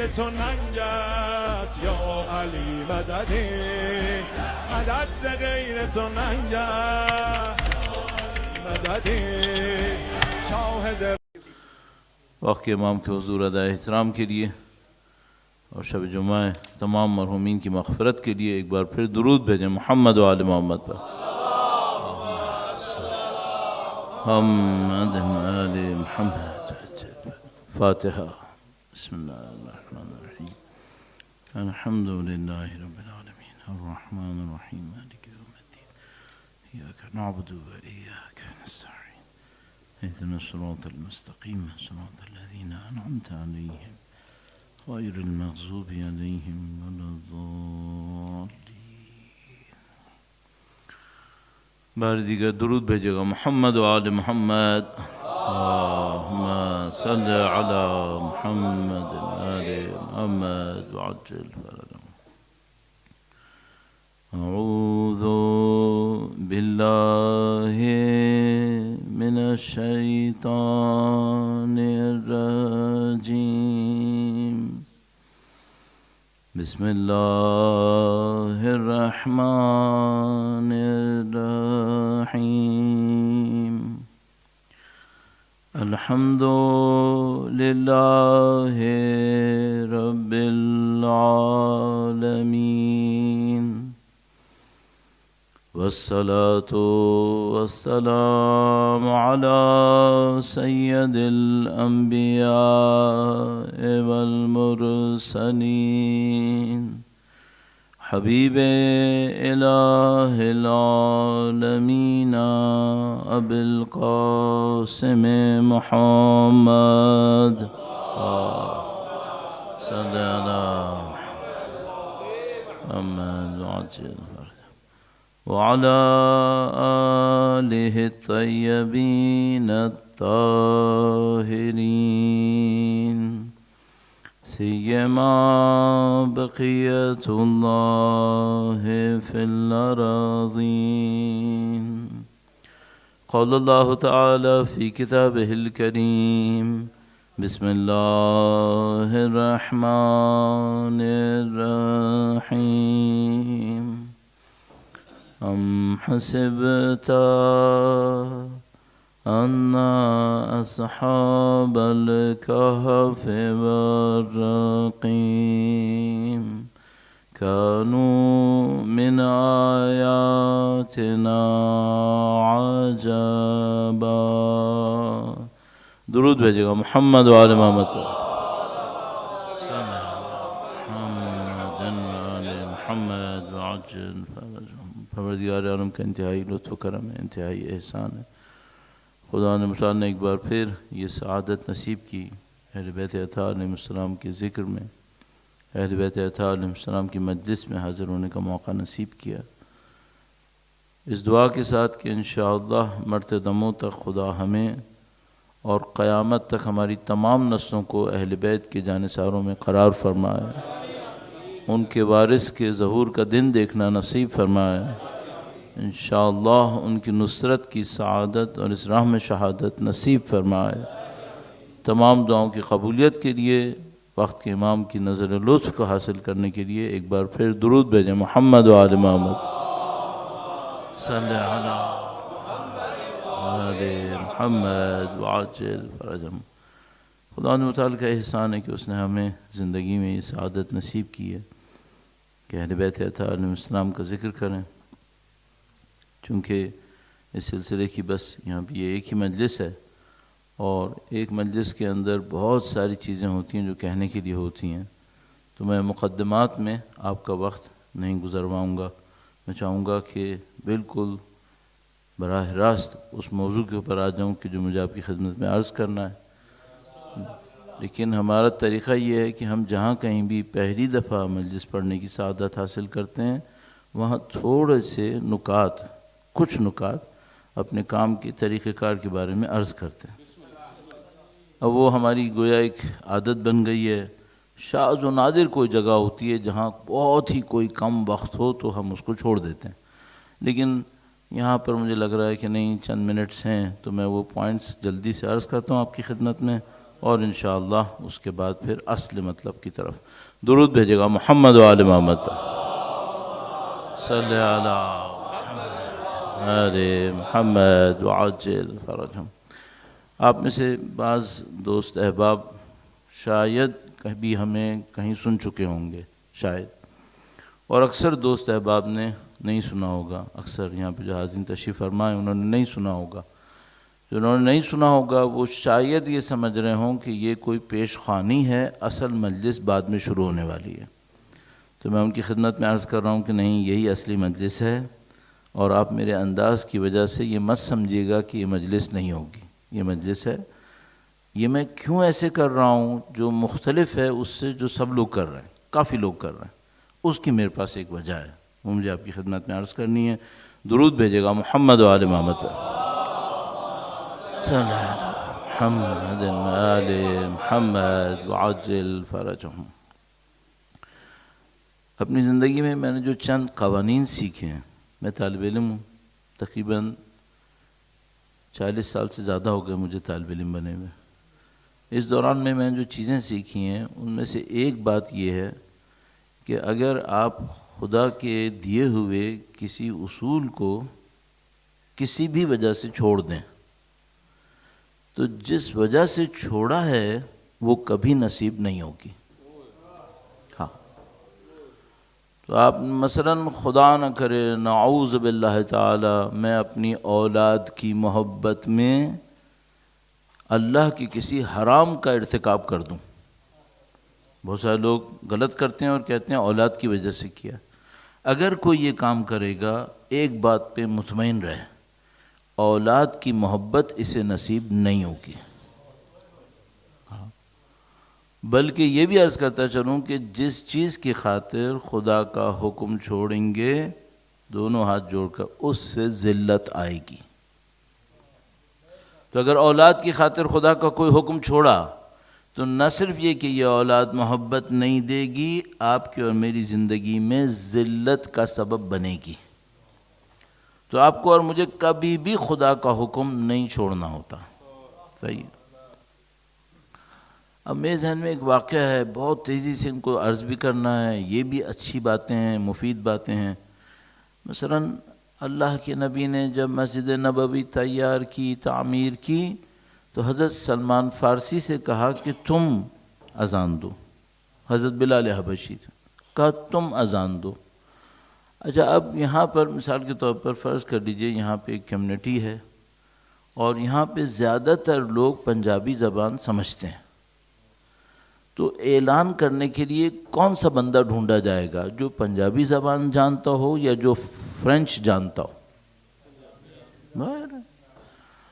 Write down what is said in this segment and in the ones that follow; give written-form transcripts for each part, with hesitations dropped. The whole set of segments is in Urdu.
غیر تو ننگست یا علی مددی مدد ز غیر تو ننگست مددی شاهد وقت امام کے حضور ادائے احترام کے لیے اور شب جمعہ تمام مرحومین کی مغفرت کے لیے ایک بار پھر درود بھیجیں محمد و آل محمد پر محمد آل محمد فاتحہ بسم اللہ الرحمن الرحیم الحمد للہ رب العالمین الرحمن الرحیم مالک یوم الدین ایاک نعبد و ایاک نستعین اهدنا الصراط المستقیم صراط الذین انعمت علیہم غیر المغضوب علیہم ولا الضالین بار دیگر درود بھیجے گا محمد و آل محمد اللہم صلی علی محمد آل محمد وعجل فرجهم اعوذ باللہ من الشیطان الرجیم بسم اللہ الرحمن الرحیم الحمد للہ رب العالمین والصلاة والسلام على سید الانبیاء والمرسلین حبیب الہ العالمین ابی القاسم محمد صلی اللہ محمد وعجل وعلى آله الطيبين الطاهرين سيما بقية الله في الأراضين قال الله تعالى في كتابه الكريم بسم الله الرحمن الرحيم أم حسبت أن أصحاب الكهف والرقيم كانوا من آياتنا عجبا درود بھیجے گا محمد و آل محمد پر محمد وعجل فرجهم پروردگار عالم کا انتہائی لطف و کرم ہے، انتہائی احسان ہے۔ خدا نے متعال نے ایک بار پھر یہ سعادت نصیب کی اہل بیت اطہار علیہ السلام کے ذکر میں، اہل بیت اطہار علیہ السلام کی مجلس میں حاضر ہونے کا موقع نصیب کیا، اس دعا کے ساتھ کہ انشاءاللہ مرتے دموں تک خدا ہمیں اور قیامت تک ہماری تمام نسلوں کو اہل بیت کے جانثاروں میں قرار فرمائے، ان کے وارث کے ظہور کا دن دیکھنا نصیب فرمائے، انشاءاللہ ان کی نصرت کی سعادت اور اس راہ میں شہادت نصیب فرمائے۔ تمام دعاؤں کی قبولیت کے لیے وقت کے امام کی نظر لطف کو حاصل کرنے کے لیے ایک بار پھر درود بھیجیں محمد و آل محمد صلی علی محمد وعجل فرجهم۔ خدا نے متعال کا احسان ہے کہ اس نے ہمیں زندگی میں یہ سعادت نصیب کی ہے کہ اہل بیت اطہار علیہ السلام کا ذکر کریں، چونکہ اس سلسلے کی بس یہاں پہ یہ ایک ہی مجلس ہے اور ایک مجلس کے اندر بہت ساری چیزیں ہوتی ہیں جو کہنے کے لیے ہوتی ہیں، تو میں مقدمات میں آپ کا وقت نہیں گزرواؤں گا، میں چاہوں گا کہ بالکل براہ راست اس موضوع کے اوپر آ جاؤں کہ جو مجھے آپ کی خدمت میں عرض کرنا ہے۔ لیکن ہمارا طریقہ یہ ہے کہ ہم جہاں کہیں بھی پہلی دفعہ مجلس پڑھنے کی سعادت حاصل کرتے ہیں وہاں تھوڑے سے نکات، کچھ نکات اپنے کام کے طریقہ کار کے بارے میں عرض کرتے ہیں۔ اب وہ ہماری گویا ایک عادت بن گئی ہے، شاذ و نادر کوئی جگہ ہوتی ہے جہاں بہت ہی کوئی کم وقت ہو تو ہم اس کو چھوڑ دیتے ہیں، لیکن یہاں پر مجھے لگ رہا ہے کہ نہیں چند منٹس ہیں تو میں وہ پوائنٹس جلدی سے عرض کرتا ہوں آپ کی خدمت میں اور انشاءاللہ اس کے بعد پھر اصل مطلب کی طرف درود بھیجے گا محمد و آل محمد صلی علی محمد وعجل فرجہم۔ آپ میں سے بعض دوست احباب شاید کبھی ہمیں کہیں سن چکے ہوں گے شاید، اور اکثر دوست احباب نے نہیں سنا ہوگا، اکثر یہاں پہ جو حاضرین تشریف فرمائے انہوں نے نہیں سنا ہوگا۔ جو انہوں نے نہیں سنا ہوگا وہ شاید یہ سمجھ رہے ہوں کہ یہ کوئی پیش خوانی ہے، اصل مجلس بعد میں شروع ہونے والی ہے۔ تو میں ان کی خدمت میں عرض کر رہا ہوں کہ نہیں، یہی اصلی مجلس ہے، اور آپ میرے انداز کی وجہ سے یہ مت سمجھیے گا کہ یہ مجلس نہیں ہوگی، یہ مجلس ہے۔ یہ میں کیوں ایسے کر رہا ہوں جو مختلف ہے اس سے جو سب لوگ کر رہے ہیں، کافی لوگ کر رہے ہیں، اس کی میرے پاس ایک وجہ ہے، وہ مجھے آپ کی خدمت میں عرض کرنی ہے۔ درود بھیجے گا محمد و آل محمد صلی اللہ علیہ محمد آل محمد وعجل فرجہم۔ اپنی زندگی میں نے جو چند قوانین سیکھے ہیں، میں طالب علم ہوں، تقریباً 40 سال سے زیادہ ہو گئے مجھے طالب علم بنے ہوئے۔ اس دوران میں نے جو چیزیں سیکھی ہیں ان میں سے ایک بات یہ ہے کہ اگر آپ خدا کے دیے ہوئے کسی اصول کو کسی بھی وجہ سے چھوڑ دیں تو جس وجہ سے چھوڑا ہے وہ کبھی نصیب نہیں ہوگی۔ ہاں، تو آپ مثلا خدا نہ کرے، نعوذ باللہ تعالی، میں اپنی اولاد کی محبت میں اللہ کی کسی حرام کا ارتکاب کر دوں۔ بہت سارے لوگ غلط کرتے ہیں اور کہتے ہیں اولاد کی وجہ سے کیا۔ اگر کوئی یہ کام کرے گا ایک بات پہ مطمئن رہے، اولاد کی محبت اسے نصیب نہیں ہوگی۔ بلکہ یہ بھی عرض کرتا چلوں کہ جس چیز کی خاطر خدا کا حکم چھوڑیں گے دونوں ہاتھ جوڑ کر اس سے ذلت آئے گی۔ تو اگر اولاد کی خاطر خدا کا کوئی حکم چھوڑا تو نہ صرف یہ کہ یہ اولاد محبت نہیں دے گی، آپ کی اور میری زندگی میں ذلت کا سبب بنے گی۔ تو آپ کو اور مجھے کبھی بھی خدا کا حکم نہیں چھوڑنا ہوتا۔ صحیح۔ اب میرے ذہن میں ایک واقعہ ہے، بہت تیزی سے ان کو عرض بھی کرنا ہے، یہ بھی اچھی باتیں ہیں، مفید باتیں ہیں۔ مثلا اللہ کے نبی نے جب مسجد نبوی تیار کی، تعمیر کی، تو حضرت سلمان فارسی سے کہا کہ تم اذان دو۔ حضرت بلال حبشی سے کہا تم اذان دو۔ اچھا، اب یہاں پر مثال کے طور پر فرض کر لیجئے یہاں پہ ایک کمیونٹی ہے اور یہاں پہ زیادہ تر لوگ پنجابی زبان سمجھتے ہیں، تو اعلان کرنے کے لیے کون سا بندہ ڈھونڈا جائے گا؟ جو پنجابی زبان جانتا ہو یا جو فرینچ جانتا ہو؟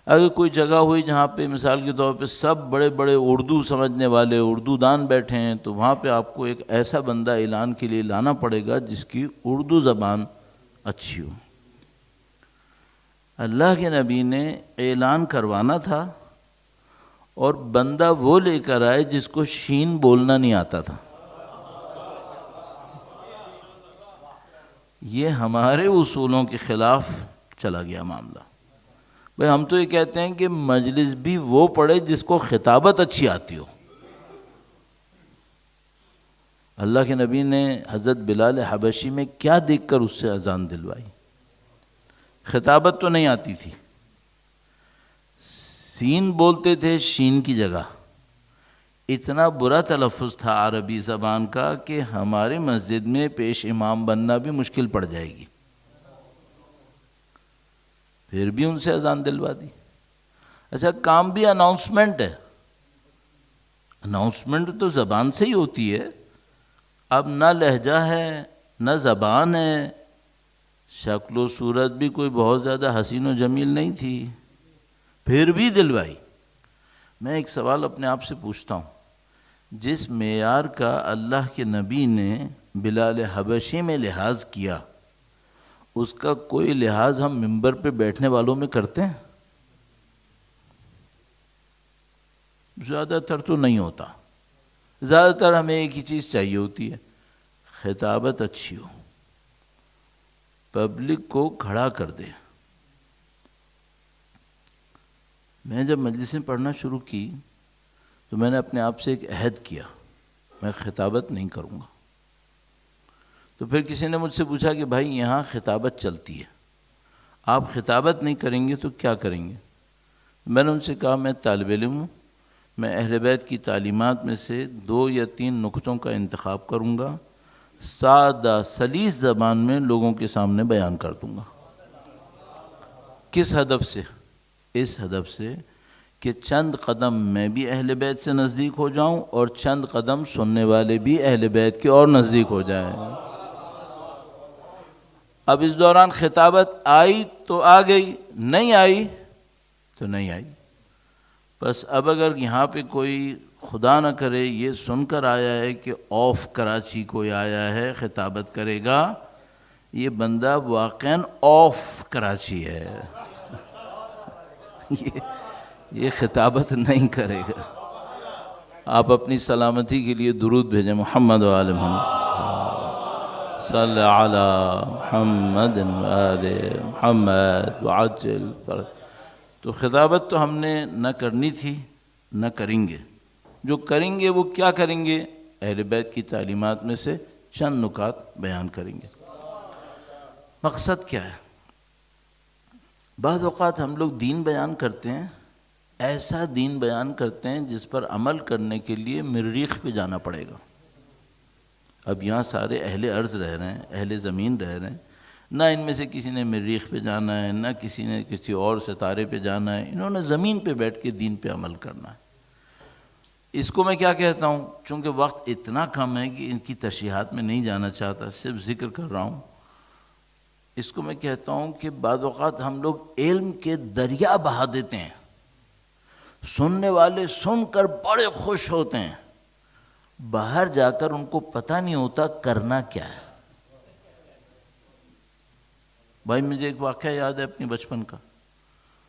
اگر کوئی جگہ ہوئی جہاں پہ مثال کے طور پہ سب بڑے بڑے اردو سمجھنے والے اردو دان بیٹھے ہیں تو وہاں پہ آپ کو ایک ایسا بندہ اعلان کے لیے لانا پڑے گا جس کی اردو زبان اچھی ہو۔ اللہ کے نبی نے اعلان کروانا تھا اور بندہ وہ لے کر آئے جس کو شین بولنا نہیں آتا تھا۔ یہ ہمارے اصولوں کے خلاف چلا گیا معاملہ۔ بھئی ہم تو یہ کہتے ہیں کہ مجلس بھی وہ پڑھے جس کو خطابت اچھی آتی ہو۔ اللہ کے نبی نے حضرت بلال حبشی میں کیا دیکھ کر اس سے اذان دلوائی؟ خطابت تو نہیں آتی تھی، سین بولتے تھے شین کی جگہ۔ اتنا برا تلفظ تھا عربی زبان کا کہ ہمارے مسجد میں پیش امام بننا بھی مشکل پڑ جائے گی، پھر بھی ان سے اذان دلوا دی۔ اچھا، کام بھی اناؤنسمنٹ ہے، اناؤنسمنٹ تو زبان سے ہی ہوتی ہے۔ اب نہ لہجہ ہے نہ زبان ہے، شکل و صورت بھی کوئی بہت زیادہ حسین و جمیل نہیں تھی، پھر بھی دلوائی۔ میں ایک سوال اپنے آپ سے پوچھتا ہوں، جس معیار کا اللہ کے نبی نے بلال حبشی میں لحاظ کیا اس کا کوئی لحاظ ہم ممبر پہ بیٹھنے والوں میں کرتے ہیں؟ زیادہ تر تو نہیں ہوتا۔ زیادہ تر ہمیں ایک ہی چیز چاہیے ہوتی ہے، خطابت اچھی ہو، پبلک کو کھڑا کر دے۔ میں جب مجلسیں پڑھنا شروع کی تو میں نے اپنے آپ سے ایک عہد کیا، میں خطابت نہیں کروں گا۔ تو پھر کسی نے مجھ سے پوچھا کہ بھائی یہاں خطابت چلتی ہے، آپ خطابت نہیں کریں گے تو کیا کریں گے؟ میں نے ان سے کہا میں طالب علم ہوں، میں اہل بیت کی تعلیمات میں سے 2 یا 3 نقطوں کا انتخاب کروں گا، سادہ سلیس زبان میں لوگوں کے سامنے بیان کر دوں گا۔ کس ہدف سے؟ اس ہدف سے کہ چند قدم میں بھی اہل بیت سے نزدیک ہو جاؤں اور چند قدم سننے والے بھی اہل بیت کے اور نزدیک ہو جائیں۔ اب اس دوران خطابت آئی تو آ گئی، نہیں آئی تو نہیں آئی۔ بس اب اگر یہاں پہ کوئی خدا نہ کرے یہ سن کر آیا ہے کہ آف کراچی کوئی آیا ہے خطابت کرے گا، یہ بندہ واقعاً آف کراچی ہے، یہ خطابت نہیں کرے گا۔ آپ اپنی سلامتی کے لیے درود بھیجیں، محمد و آل محمد، صلی علی محمد و آل محمد وعجل فرج۔ تو خطابت تو ہم نے نہ کرنی تھی، نہ کریں گے۔ جو کریں گے وہ کیا کریں گے؟ اہل بیت کی تعلیمات میں سے چند نکات بیان کریں گے۔ مقصد کیا ہے؟ بعض اوقات ہم لوگ دین بیان کرتے ہیں، ایسا دین بیان کرتے ہیں جس پر عمل کرنے کے لیے مریخ پہ جانا پڑے گا۔ اب یہاں سارے اہل ارض رہ رہے ہیں، اہل زمین رہ رہے ہیں، نہ ان میں سے کسی نے مریخ پہ جانا ہے، نہ کسی نے کسی اور ستارے پہ جانا ہے، انہوں نے زمین پہ بیٹھ کے دین پہ عمل کرنا ہے۔ اس کو میں کیا کہتا ہوں؟ چونکہ وقت اتنا کم ہے کہ ان کی تشریحات میں نہیں جانا چاہتا، صرف ذکر کر رہا ہوں۔ اس کو میں کہتا ہوں کہ بعض اوقات ہم لوگ علم کے دریا بہا دیتے ہیں، سننے والے سن کر بڑے خوش ہوتے ہیں، باہر جا کر ان کو پتہ نہیں ہوتا کرنا کیا ہے۔ بھائی مجھے ایک واقعہ یاد ہے اپنی بچپن کا۔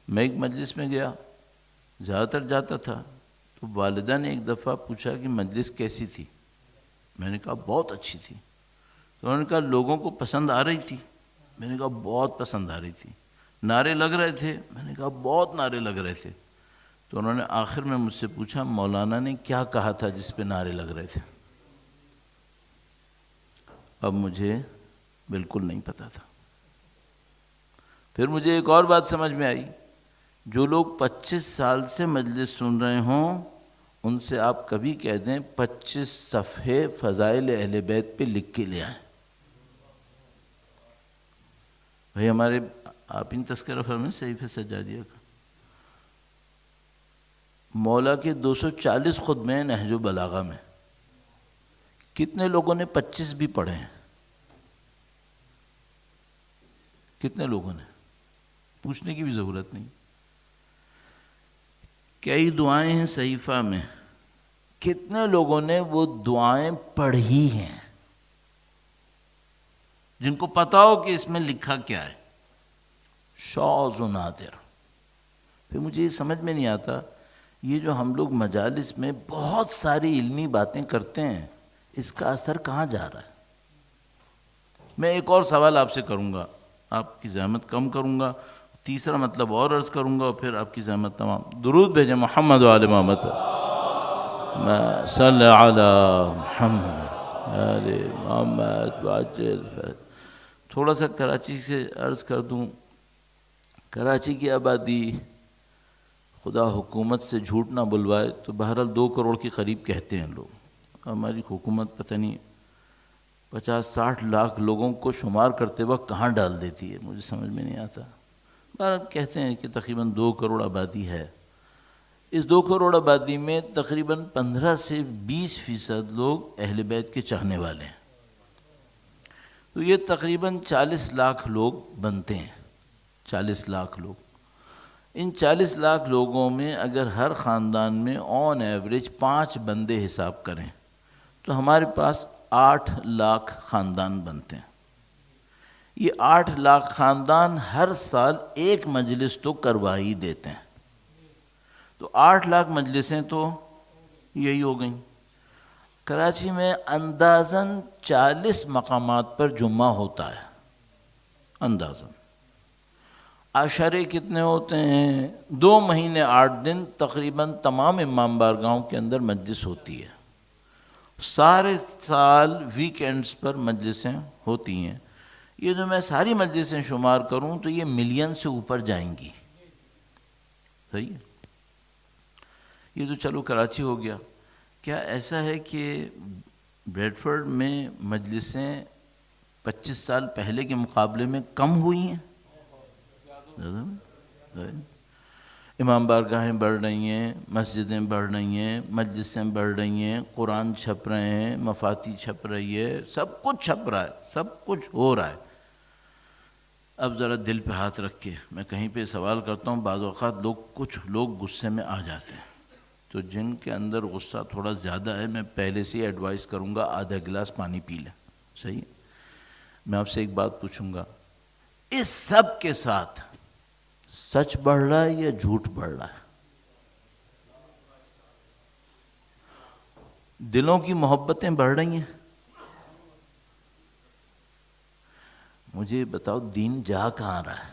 میں ایک مجلس میں گیا، زیادہ تر جاتا تھا، تو والدہ نے ایک دفعہ پوچھا کہ مجلس کیسی تھی؟ میں نے کہا بہت اچھی تھی۔ تو انہوں نے کہا لوگوں کو پسند آ رہی تھی؟ میں نے کہا بہت پسند آ رہی تھی۔ نعرے لگ رہے تھے؟ میں نے کہا بہت نعرے لگ رہے تھے۔ تو انہوں نے آخر میں مجھ سے پوچھا مولانا نے کیا کہا تھا جس پہ نعرے لگ رہے تھے؟ اب مجھے بالکل نہیں پتا تھا۔ پھر مجھے ایک اور بات سمجھ میں آئی، جو لوگ 25 سال سے مجلس سن رہے ہوں ان سے آپ کبھی کہہ دیں 25 صفحے فضائل اہل بیت پہ لکھ کے لے آئیں۔ بھائی ہمارے آپ ان تذکرہ فرمائیں صحیفہ سجادیہ کا، مولا کے 240 خطبے ہیں نہج البلاغہ میں، کتنے لوگوں نے 25 بھی پڑھے ہیں؟ کتنے لوگوں نے؟ پوچھنے کی بھی ضرورت نہیں۔ کئی دعائیں ہیں صحیفہ میں، کتنے لوگوں نے وہ دعائیں پڑھی ہیں جن کو پتا ہو کہ اس میں لکھا کیا ہے؟ شاذ و نادر۔ پھر مجھے یہ سمجھ میں نہیں آتا، یہ جو ہم لوگ مجالس میں بہت ساری علمی باتیں کرتے ہیں، اس کا اثر کہاں جا رہا ہے؟ میں ایک اور سوال آپ سے کروں گا، آپ کی زحمت کم کروں گا، تیسرا مطلب اور عرض کروں گا اور پھر آپ کی زحمت تمام۔ درود بھیجیں محمد و آل محمد، صلی علی محمد آل محمد وعجل فرج۔ تھوڑا سا کراچی سے عرض کر دوں، کراچی کی آبادی خدا حکومت سے جھوٹ نہ بلوائے تو بہرحال 2 کروڑ کے قریب کہتے ہیں لوگ۔ ہماری حکومت پتہ نہیں 50-60 لاکھ لوگوں کو شمار کرتے وقت کہاں ڈال دیتی ہے، مجھے سمجھ میں نہیں آتا۔ بہرحال کہتے ہیں کہ تقریباً 2 کروڑ آبادی ہے۔ اس 2 کروڑ آبادی میں تقریباً 15 سے 20% لوگ اہل بیت کے چاہنے والے ہیں، تو یہ تقریباً 40 لاکھ لوگ بنتے ہیں۔ 40 لاکھ لوگ، ان 40 لاکھ لوگوں میں اگر ہر خاندان میں آن ایوریج 5 بندے حساب کریں تو ہمارے پاس 8 لاکھ خاندان بنتے ہیں۔ یہ 8 لاکھ خاندان ہر سال ایک مجلس تو کروا ہی دیتے ہیں، تو 8 لاکھ مجلسیں تو یہی ہو گئیں۔ کراچی میں اندازاً 40 مقامات پر جمعہ ہوتا ہے، اندازاً عشرے کتنے ہوتے ہیں؟ 2 مہینے 8 دن تقریباً تمام امام بارگاہوں کے اندر مجلس ہوتی ہے. سارے سال ویکینڈز پر مجلسیں ہوتی ہیں. یہ جو میں ساری مجلسیں شمار کروں تو یہ ملین سے اوپر جائیں گی. صحیح ہے. یہ تو چلو کراچی ہو گیا. کیا ایسا ہے کہ بریڈ فورڈ میں مجلسیں 25 سال پہلے کے مقابلے میں کم ہوئی ہیں؟ امام بارگاہیں بڑھ رہی ہیں، مسجدیں بڑھ رہی ہیں، مجلسیں بڑھ رہی ہیں، قرآن چھپ رہے ہیں، مفاتی چھپ رہی ہے، سب کچھ چھپ رہا ہے، سب کچھ ہو رہا ہے. اب ذرا دل پہ ہاتھ رکھ کے میں کہیں پہ سوال کرتا ہوں، بعض اوقات کچھ لوگ غصے میں آ جاتے ہیں. تو جن کے اندر غصہ تھوڑا زیادہ ہے، میں پہلے سے ہی ایڈوائز کروں گا آدھا گلاس پانی پی لیں. صحیح ہے. میں آپ سے ایک بات پوچھوں گا، اس سب کے ساتھ سچ بڑھ رہا ہے یا جھوٹ بڑھ رہا ہے؟ دلوں کی محبتیں بڑھ رہی ہیں؟ مجھے بتاؤ دین جا کہاں رہا ہے؟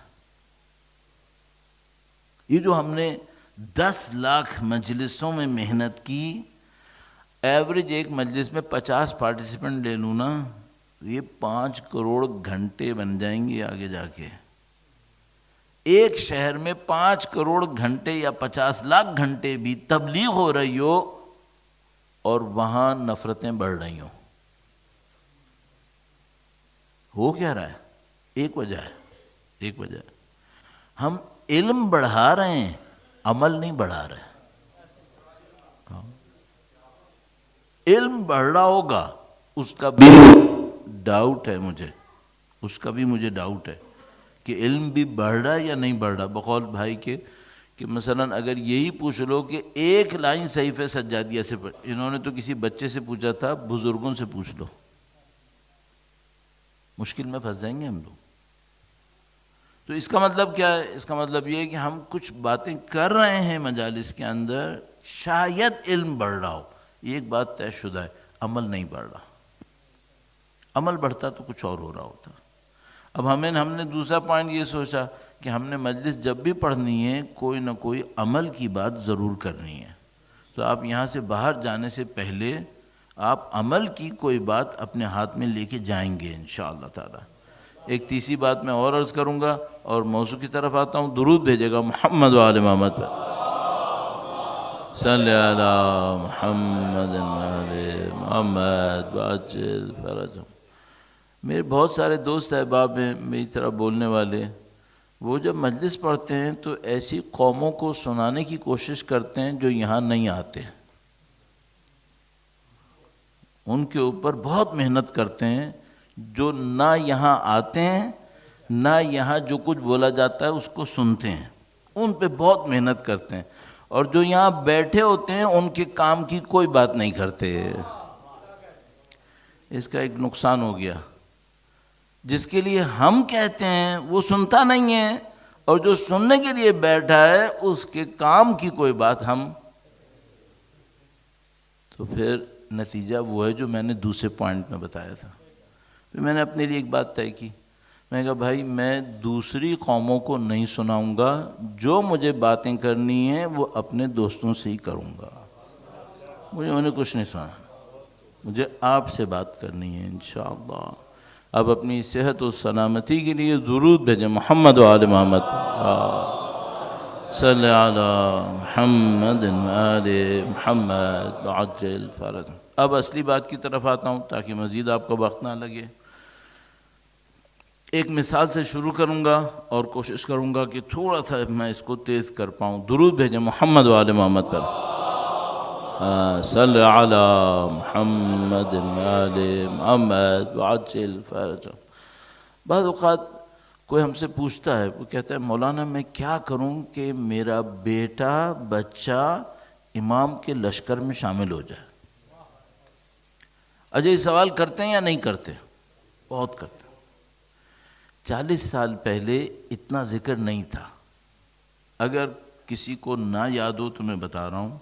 یہ جو ہم نے 10 لاکھ مجلسوں میں محنت کی، ایوریج ایک مجلس میں 50 پارٹیسپینٹ لے لوں نا، یہ 5 کروڑ گھنٹے بن جائیں گے آگے جا کے. ایک شہر میں 5 کروڑ گھنٹے یا 50 لاکھ گھنٹے بھی تبلیغ ہو رہی ہو اور وہاں نفرتیں بڑھ رہی ہوں. ہو کیا رہا ہے؟ ایک وجہ ہے، ہم علم بڑھا رہے ہیں، عمل نہیں بڑھا رہے. علم بڑھ رہا ہوگا اس کا بھی ڈاؤٹ ہے مجھے ڈاؤٹ ہے کہ علم بھی بڑھ رہا ہے یا نہیں بڑھ رہا. بقول بھائی کے کہ مثلا اگر یہی پوچھ لو کہ ایک لائن صحیفہ سجادیہ سے پڑھ، انہوں نے تو کسی بچے سے پوچھا تھا، بزرگوں سے پوچھ لو. مشکل میں پھنس جائیں گے ہم لوگ. تو اس کا مطلب کیا ہے؟ اس کا مطلب یہ ہے کہ ہم کچھ باتیں کر رہے ہیں مجالس کے اندر، شاید علم بڑھ رہا ہو. ایک بات طے شدہ ہے، عمل نہیں بڑھ رہا. عمل بڑھتا تو کچھ اور ہو رہا ہوتا. اب ہم نے دوسرا پوائنٹ یہ سوچا کہ ہم نے مجلس جب بھی پڑھنی ہے کوئی نہ کوئی عمل کی بات ضرور کرنی ہے. تو آپ یہاں سے باہر جانے سے پہلے آپ عمل کی کوئی بات اپنے ہاتھ میں لے کے جائیں گے انشاءاللہ تعالی. ایک تیسری بات میں اور عرض کروں گا اور موضوع کی طرف آتا ہوں. درود بھیجے گا محمد و آل محمد پر. صلی علی محمد و آل محمد وعجل فرجهم. میرے بہت سارے دوست احباب ہیں میری طرح بولنے والے، وہ جب مجلس پڑھتے ہیں تو ایسی قوموں کو سنانے کی کوشش کرتے ہیں جو یہاں نہیں آتے. ان کے اوپر بہت محنت کرتے ہیں جو نہ یہاں آتے ہیں نہ یہاں جو کچھ بولا جاتا ہے اس کو سنتے ہیں. ان پہ بہت محنت کرتے ہیں، اور جو یہاں بیٹھے ہوتے ہیں ان کے کام کی کوئی بات نہیں کرتے. اس کا ایک نقصان ہو گیا. جس کے لیے ہم کہتے ہیں وہ سنتا نہیں ہے، اور جو سننے کے لیے بیٹھا ہے اس کے کام کی کوئی بات ہم. تو پھر نتیجہ وہ ہے جو میں نے دوسرے پوائنٹ میں بتایا تھا. پھر میں نے اپنے لیے ایک بات طے کی. میں نے کہا بھائی میں دوسری قوموں کو نہیں سناؤں گا، جو مجھے باتیں کرنی ہیں وہ اپنے دوستوں سے ہی کروں گا. مجھے انہیں کچھ نہیں سنا، مجھے آپ سے بات کرنی ہے انشاءاللہ. اب اپنی صحت و سلامتی کے لیے درود بھیجیں محمد و آل محمد. صلی علی محمد و آل محمد وعجل فرجهم. اب اصلی بات کی طرف آتا ہوں تاکہ مزید آپ کو وقت نہ لگے. ایک مثال سے شروع کروں گا اور کوشش کروں گا کہ تھوڑا سا میں اس کو تیز کر پاؤں. درود بھیجیں محمد و آل محمد پر. صلی علی محمد و آل محمد وعجل فرجهم. بعض اوقات کوئی ہم سے پوچھتا ہے، وہ کہتا ہے مولانا میں کیا کروں کہ میرا بیٹا بچہ امام کے لشکر میں شامل ہو جائے. اجے یہ سوال کرتے ہیں یا نہیں کرتے؟ بہت کرتے ہیں. 40 سال پہلے اتنا ذکر نہیں تھا. اگر کسی کو نہ یاد ہو تو میں بتا رہا ہوں.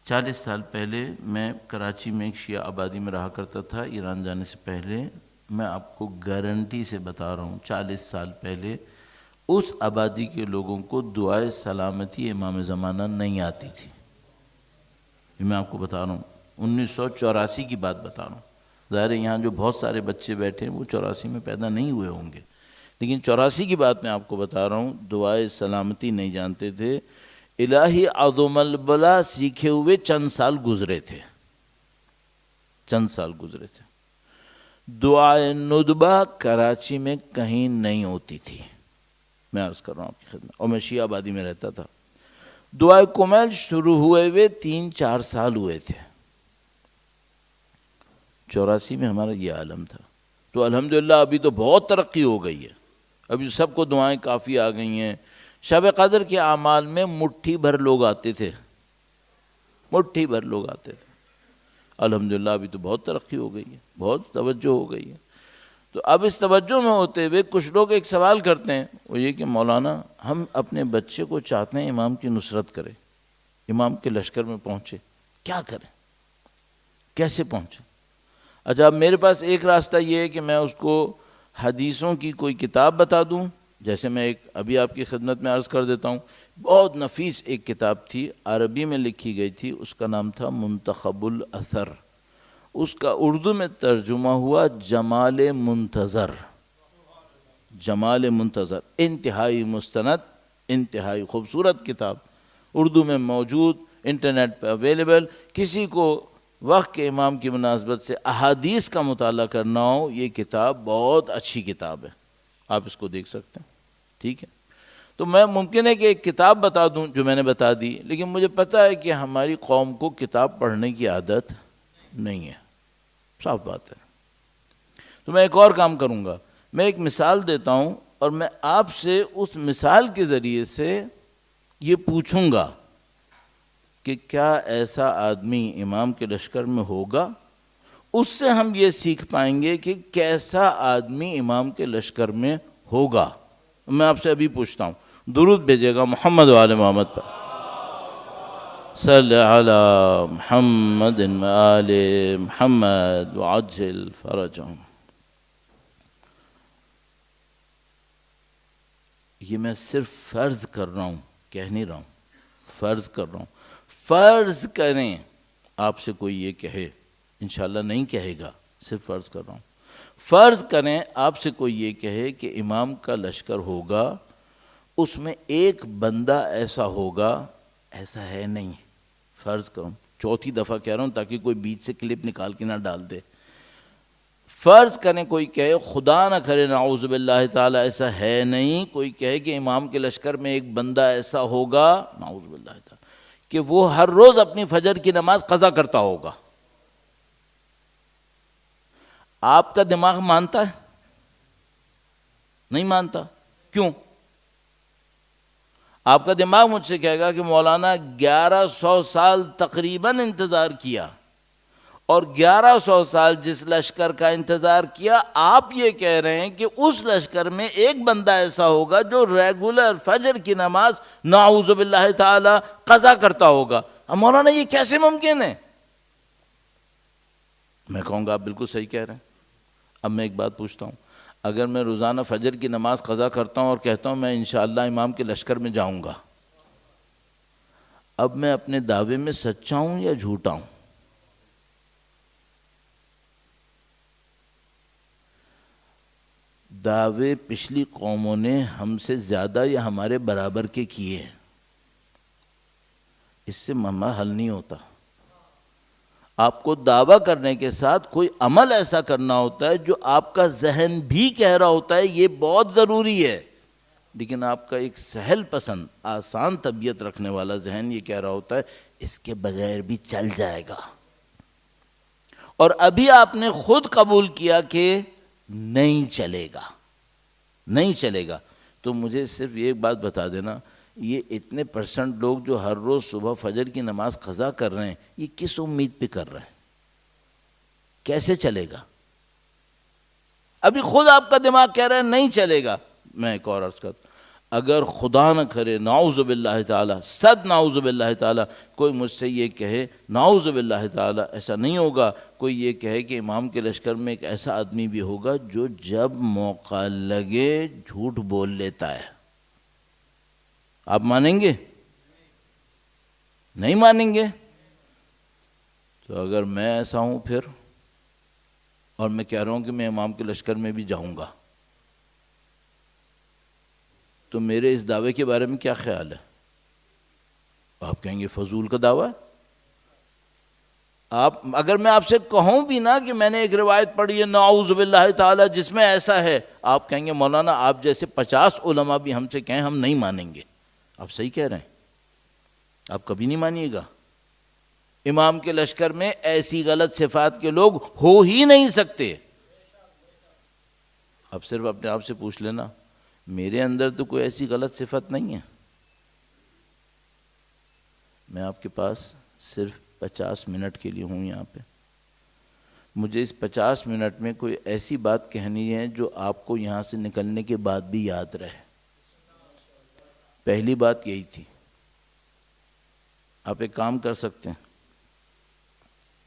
40 سال پہلے میں کراچی میں ایک شیعہ آبادی میں رہا کرتا تھا ایران جانے سے پہلے. میں آپ کو گارنٹی سے بتا رہا ہوں 40 سال پہلے اس آبادی کے لوگوں کو دعائے سلامتی امام زمانہ نہیں آتی تھی. یہ میں آپ کو بتا رہا ہوں، 1984 کی بات بتا رہا ہوں. ظاہر ہے یہاں جو بہت سارے بچے بیٹھے ہیں وہ 84 میں پیدا نہیں ہوئے ہوں گے، لیکن 84 کی بات میں آپ کو بتا رہا ہوں. دعائے سلامتی نہیں جانتے تھے. الہی عظم البلا سیکھے ہوئے چند سال گزرے تھے. دعائے ندبہ کراچی میں کہیں نہیں ہوتی تھی، میں عرض کر رہا ہوں آپ کی خدمت، اور میں شیعہ آبادی میں رہتا تھا. دعائے کمیل شروع ہوئے 3-4 سال ہوئے تھے. 84 میں ہمارا یہ عالم تھا. تو الحمدللہ ابھی تو بہت ترقی ہو گئی ہے، ابھی سب کو دعائیں کافی آ گئی ہیں. شب قدر کے اعمال میں مٹھی بھر لوگ آتے تھے، الحمدللہ ابھی تو بہت ترقی ہو گئی ہے، بہت توجہ ہو گئی ہے. تو اب اس توجہ میں ہوتے ہوئے کچھ لوگ ایک سوال کرتے ہیں، وہ یہ کہ مولانا ہم اپنے بچے کو چاہتے ہیں امام کی نصرت کرے، امام کے لشکر میں پہنچے، کیا کریں، کیسے پہنچے؟ اچھا، اب میرے پاس ایک راستہ یہ ہے کہ میں اس کو حدیثوں کی کوئی کتاب بتا دوں، جیسے میں ایک ابھی آپ کی خدمت میں عرض کر دیتا ہوں. بہت نفیس ایک کتاب تھی، عربی میں لکھی گئی تھی، اس کا نام تھا منتخب الاثر. اس کا اردو میں ترجمہ ہوا جمال منتظر. انتہائی مستند، انتہائی خوبصورت کتاب، اردو میں موجود، انٹرنیٹ پہ اویلیبل. کسی کو وقت کے امام کی مناسبت سے احادیث کا مطالعہ کرنا ہو، یہ کتاب بہت اچھی کتاب ہے، آپ اس کو دیکھ سکتے ہیں. ٹھیک ہے، تو میں ممکن ہے کہ ایک کتاب بتا دوں جو میں نے بتا دی، لیکن مجھے پتہ ہے کہ ہماری قوم کو کتاب پڑھنے کی عادت نہیں ہے، صاف بات ہے. تو میں ایک اور کام کروں گا، میں ایک مثال دیتا ہوں اور میں آپ سے اس مثال کے ذریعے سے یہ پوچھوں گا کہ کیا ایسا آدمی امام کے لشکر میں ہوگا. اس سے ہم یہ سیکھ پائیں گے کہ کیسا آدمی امام کے لشکر میں ہوگا. میں آپ سے ابھی پوچھتا ہوں، درود بھیجے گا محمد و آل محمد پر. صلی علی محمد و آل محمد وعجل فرجہم. یہ میں صرف فرض کر رہا ہوں، کہہ نہیں رہا ہوں، فرض کر رہا ہوں. فرض کریں آپ سے کوئی یہ کہے، انشاءاللہ نہیں کہے گا، صرف فرض کر رہا ہوں. فرض کریں آپ سے کوئی یہ کہے کہ امام کا لشکر ہوگا، اس میں ایک بندہ ایسا ہوگا، ایسا ہے نہیں. فرض کروں، چوتھی دفعہ کہہ رہا ہوں تاکہ کوئی بیچ سے کلپ نکال کے نہ ڈال دے. فرض کریں کوئی کہے، خدا نہ کرے نعوذ باللہ تعالی ایسا ہے نہیں، کوئی کہے کہ امام کے لشکر میں ایک بندہ ایسا ہوگا، نعوذ باللہ تعالی، کہ وہ ہر روز اپنی فجر کی نماز قضا کرتا ہوگا. آپ کا دماغ مانتا ہے؟ نہیں مانتا. کیوں؟ آپ کا دماغ مجھ سے کہے گا کہ مولانا 1100 سال تقریباً انتظار کیا، اور 1100 سال جس لشکر کا انتظار کیا، آپ یہ کہہ رہے ہیں کہ اس لشکر میں ایک بندہ ایسا ہوگا جو ریگولر فجر کی نماز نعوذ باللہ تعالی قضا کرتا ہوگا. اب مولانا یہ کیسے ممکن ہے؟ میں کہوں گا آپ بالکل صحیح کہہ رہے ہیں. اب میں ایک بات پوچھتا ہوں، اگر میں روزانہ فجر کی نماز قضا کرتا ہوں اور کہتا ہوں میں انشاءاللہ امام کے لشکر میں جاؤں گا، اب میں اپنے دعوے میں سچا ہوں یا جھوٹا ہوں؟ دعوے پچھلی قوموں نے ہم سے زیادہ یا ہمارے برابر کے کیے ہیں، اس سے معاملہ حل نہیں ہوتا. آپ کو دعویٰ کرنے کے ساتھ کوئی عمل ایسا کرنا ہوتا ہے جو آپ کا ذہن بھی کہہ رہا ہوتا ہے یہ بہت ضروری ہے، لیکن آپ کا ایک سہل پسند آسان طبیعت رکھنے والا ذہن یہ کہہ رہا ہوتا ہے اس کے بغیر بھی چل جائے گا. اور ابھی آپ نے خود قبول کیا کہ نہیں چلے گا، نہیں چلے گا. تو مجھے صرف یہ ایک بات بتا دینا، یہ اتنے % لوگ جو ہر روز صبح فجر کی نماز قضا کر رہے ہیں، یہ کس امید پہ کر رہے ہیں؟ کیسے چلے گا؟ ابھی خود آپ کا دماغ کہہ رہا ہے نہیں چلے گا. میں ایک اور عرض کرتا ہوں، اگر خدا نہ کرے نعوذ باللہ تعالی، صد نعوذ باللہ تعالی، کوئی مجھ سے یہ کہے نعوذ باللہ تعالی ایسا نہیں ہوگا، کوئی یہ کہے کہ امام کے لشکر میں ایک ایسا آدمی بھی ہوگا جو جب موقع لگے جھوٹ بول لیتا ہے، آپ مانیں گے؟ نہیں مانیں گے؟ تو اگر میں ایسا ہوں پھر، اور میں کہہ رہا ہوں کہ میں امام کے لشکر میں بھی جاؤں گا، تو میرے اس دعوے کے بارے میں کیا خیال ہے؟ آپ کہیں گے فضول کا دعویٰ ہے۔ اگر میں آپ سے کہوں بھی نا کہ میں نے ایک روایت پڑھی ہے نعوذ باللہ تعالی جس میں ایسا ہے، آپ کہیں گے مولانا آپ جیسے 50 علماء بھی ہم سے کہیں ہم نہیں مانیں گے۔ آپ صحیح کہہ رہے ہیں، آپ کبھی نہیں مانیے گا۔ امام کے لشکر میں ایسی غلط صفات کے لوگ ہو ہی نہیں سکتے۔ اب صرف اپنے آپ سے پوچھ لینا، میرے اندر تو کوئی ایسی غلط صفت نہیں ہے۔ میں آپ کے پاس صرف 50 منٹ کے لیے ہوں یہاں پہ، مجھے اس 50 منٹ میں کوئی ایسی بات کہنی ہے جو آپ کو یہاں سے نکلنے کے بعد بھی یاد رہے۔ پہلی بات یہی تھی۔ آپ ایک کام کر سکتے ہیں،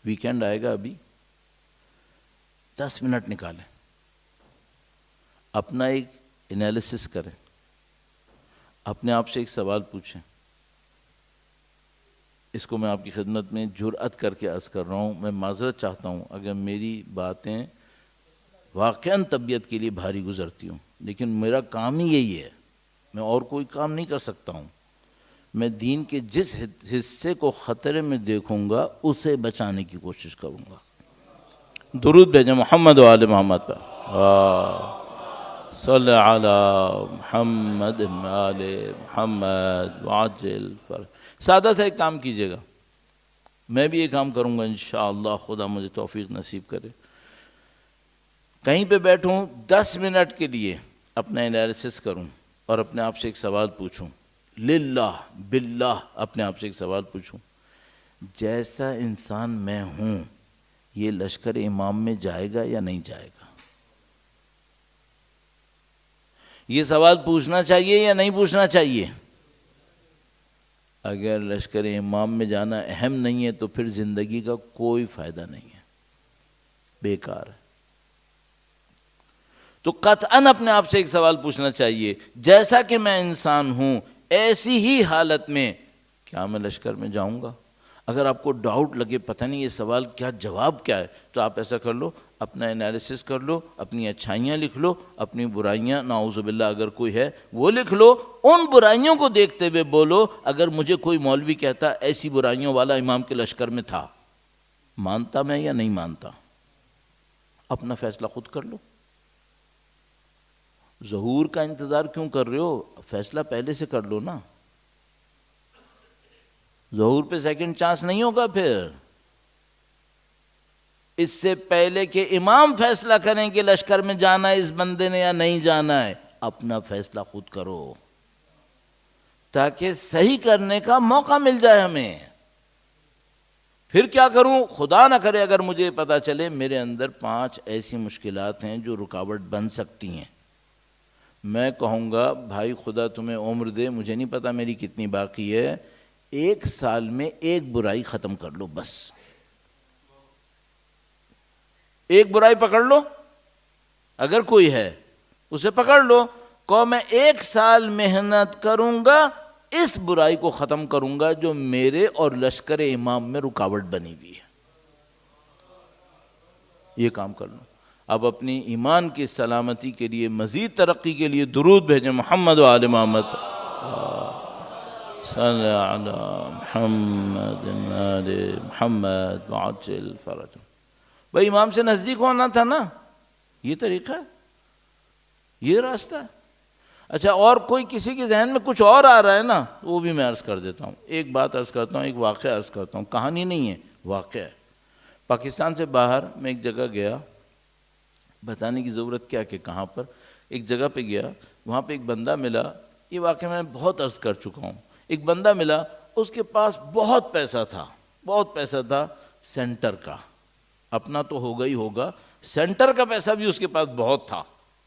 ویکینڈ آئے گا ابھی، 10 منٹ نکالیں، اپنا ایک انالیسس کریں، اپنے آپ سے ایک سوال پوچھیں۔ اس کو میں آپ کی خدمت میں جرأت کر کے عرض کر رہا ہوں، میں معذرت چاہتا ہوں اگر میری باتیں واقعاً طبیعت کے لیے بھاری گزرتی ہوں، لیکن میرا کام ہی یہی ہے، میں اور کوئی کام نہیں کر سکتا ہوں۔ میں دین کے جس حصے کو خطرے میں دیکھوں گا اسے بچانے کی کوشش کروں گا۔ درود بھیجیں محمد و آل محمد پر، صلی علی محمد و آل محمد وعجل فرج۔ سادہ سا ایک کام کیجیے گا، میں بھی یہ کام کروں گا انشاءاللہ، خدا مجھے توفیق نصیب کرے۔ کہیں پہ بیٹھوں 10 منٹ کے لیے اپنا انالیسس کروں اور اپنے آپ سے ایک سوال پوچھوں، للہ باللہ اپنے آپ سے ایک سوال پوچھوں، جیسا انسان میں ہوں یہ لشکر امام میں جائے گا یا نہیں جائے گا؟ یہ سوال پوچھنا چاہیے یا نہیں پوچھنا چاہیے؟ اگر لشکر امام میں جانا اہم نہیں ہے تو پھر زندگی کا کوئی فائدہ نہیں ہے، بیکار ہے۔ تو قطعاً اپنے آپ سے ایک سوال پوچھنا چاہیے، جیسا کہ میں انسان ہوں ایسی ہی حالت میں کیا میں لشکر میں جاؤں گا؟ اگر آپ کو ڈاؤٹ لگے پتہ نہیں یہ سوال کیا جواب کیا ہے، تو آپ ایسا کر لو، اپنا انالیسس کر لو، اپنی اچھائیاں لکھ لو، اپنی برائیاں نعوذ باللہ اگر کوئی ہے وہ لکھ لو، ان برائیوں کو دیکھتے ہوئے بولو اگر مجھے کوئی مولوی کہتا ایسی برائیوں والا امام کے لشکر میں تھا، مانتا میں یا نہیں مانتا؟ اپنا فیصلہ خود کر لو۔ ظہور کا انتظار کیوں کر رہے ہو؟ فیصلہ پہلے سے کر لو نا۔ ظہور پہ سیکنڈ چانس نہیں ہوگا پھر۔ اس سے پہلے کہ امام فیصلہ کریں کہ لشکر میں جانا ہے اس بندے نے یا نہیں جانا ہے، اپنا فیصلہ خود کرو تاکہ صحیح کرنے کا موقع مل جائے ہمیں۔ پھر کیا کروں؟ خدا نہ کرے اگر مجھے پتا چلے میرے اندر 5 ایسی مشکلات ہیں جو رکاوٹ بن سکتی ہیں، میں کہوں گا بھائی خدا تمہیں عمر دے، مجھے نہیں پتا میری کتنی باقی ہے، 1 سال میں 1 برائی ختم کر لو، بس 1 برائی پکڑ لو، اگر کوئی ہے اسے پکڑ لو، کہ میں 1 سال محنت کروں گا اس برائی کو ختم کروں گا جو میرے اور لشکر امام میں رکاوٹ بنی ہوئی ہے۔ یہ کام کر لو۔ اب اپنی ایمان کی سلامتی کے لیے، مزید ترقی کے لیے درود بھیجیں محمد و آل محمد، صلی علی محمد آل محمد وعجل فرج۔ بھائی امام سے نزدیک ہونا تھا نا، یہ طریقہ ہے، یہ راستہ ہے۔ اچھا اور کوئی کسی کے ذہن میں کچھ اور آ رہا ہے نا، وہ بھی میں عرض کر دیتا ہوں، ایک بات عرض کرتا ہوں، ایک واقعہ عرض کرتا ہوں، کہانی نہیں ہے، واقعہ ہے۔ پاکستان سے باہر میں ایک جگہ گیا، بتانے کی ضرورت کیا کہ کہاں پر، ایک جگہ پہ گیا، وہاں پہ ایک بندہ ملا، یہ واقعہ میں بہت عرض کر چکا ہوں، ایک بندہ ملا، اس کے پاس بہت پیسہ تھا، بہت پیسہ تھا سینٹر کا، اپنا تو ہوگا ہی ہوگا، سینٹر کا پیسہ بھی اس کے پاس بہت تھا،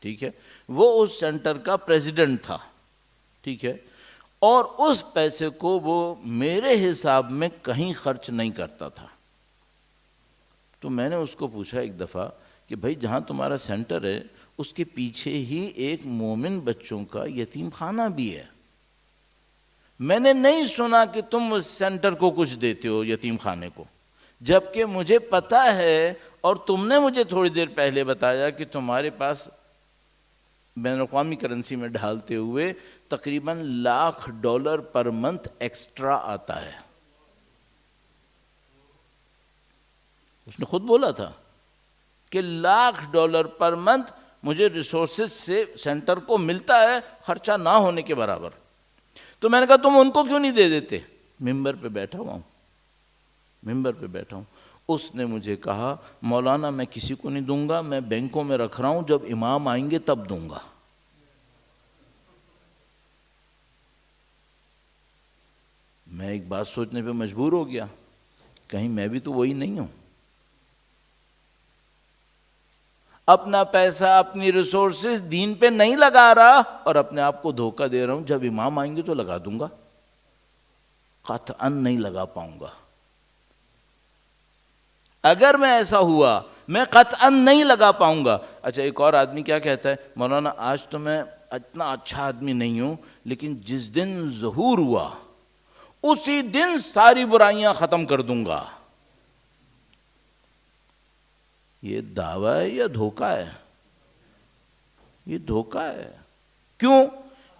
ٹھیک ہے، وہ اس سینٹر کا پریزیڈنٹ تھا، ٹھیک ہے، اور اس پیسے کو وہ میرے حساب میں کہیں خرچ نہیں کرتا تھا۔ تو میں نے اس کو پوچھا ایک دفعہ کہ بھائی جہاں تمہارا سینٹر ہے اس کے پیچھے ہی ایک مومن بچوں کا یتیم خانہ بھی ہے، میں نے نہیں سنا کہ تم اس سینٹر کو کچھ دیتے ہو یتیم خانے کو، جبکہ مجھے پتا ہے اور تم نے مجھے تھوڑی دیر پہلے بتایا کہ تمہارے پاس بین الاقوامی کرنسی میں ڈھالتے ہوئے تقریباً $1,00,000 پر منتھ ایکسٹرا آتا ہے۔ اس نے خود بولا تھا کہ $1,00,000 پر منتھ مجھے ریسورسز سے سینٹر کو ملتا ہے، خرچہ نہ ہونے کے برابر۔ تو میں نے کہا تم ان کو کیوں نہیں دے دیتے؟ ممبر پہ بیٹھا ہوا ہوں، اس نے مجھے کہا مولانا میں کسی کو نہیں دوں گا، میں بینکوں میں رکھ رہا ہوں، جب امام آئیں گے تب دوں گا۔ میں ایک بات سوچنے پہ مجبور ہو گیا، کہیں میں بھی تو وہی نہیں ہوں، اپنا پیسہ اپنی ریسورسز دین پہ نہیں لگا رہا اور اپنے آپ کو دھوکہ دے رہا ہوں، جب امام آئیں گے تو لگا دوں گا، قطعاً نہیں لگا پاؤں گا۔ اگر میں ایسا ہوا میں قطعاً نہیں لگا پاؤں گا۔ اچھا ایک اور آدمی کیا کہتا ہے، مولانا آج تو میں اتنا اچھا آدمی نہیں ہوں، لیکن جس دن ظہور ہوا اسی دن ساری برائیاں ختم کر دوں گا۔ یہ دعویٰ ہے یا دھوکہ ہے؟ یہ دھوکہ ہے۔ کیوں؟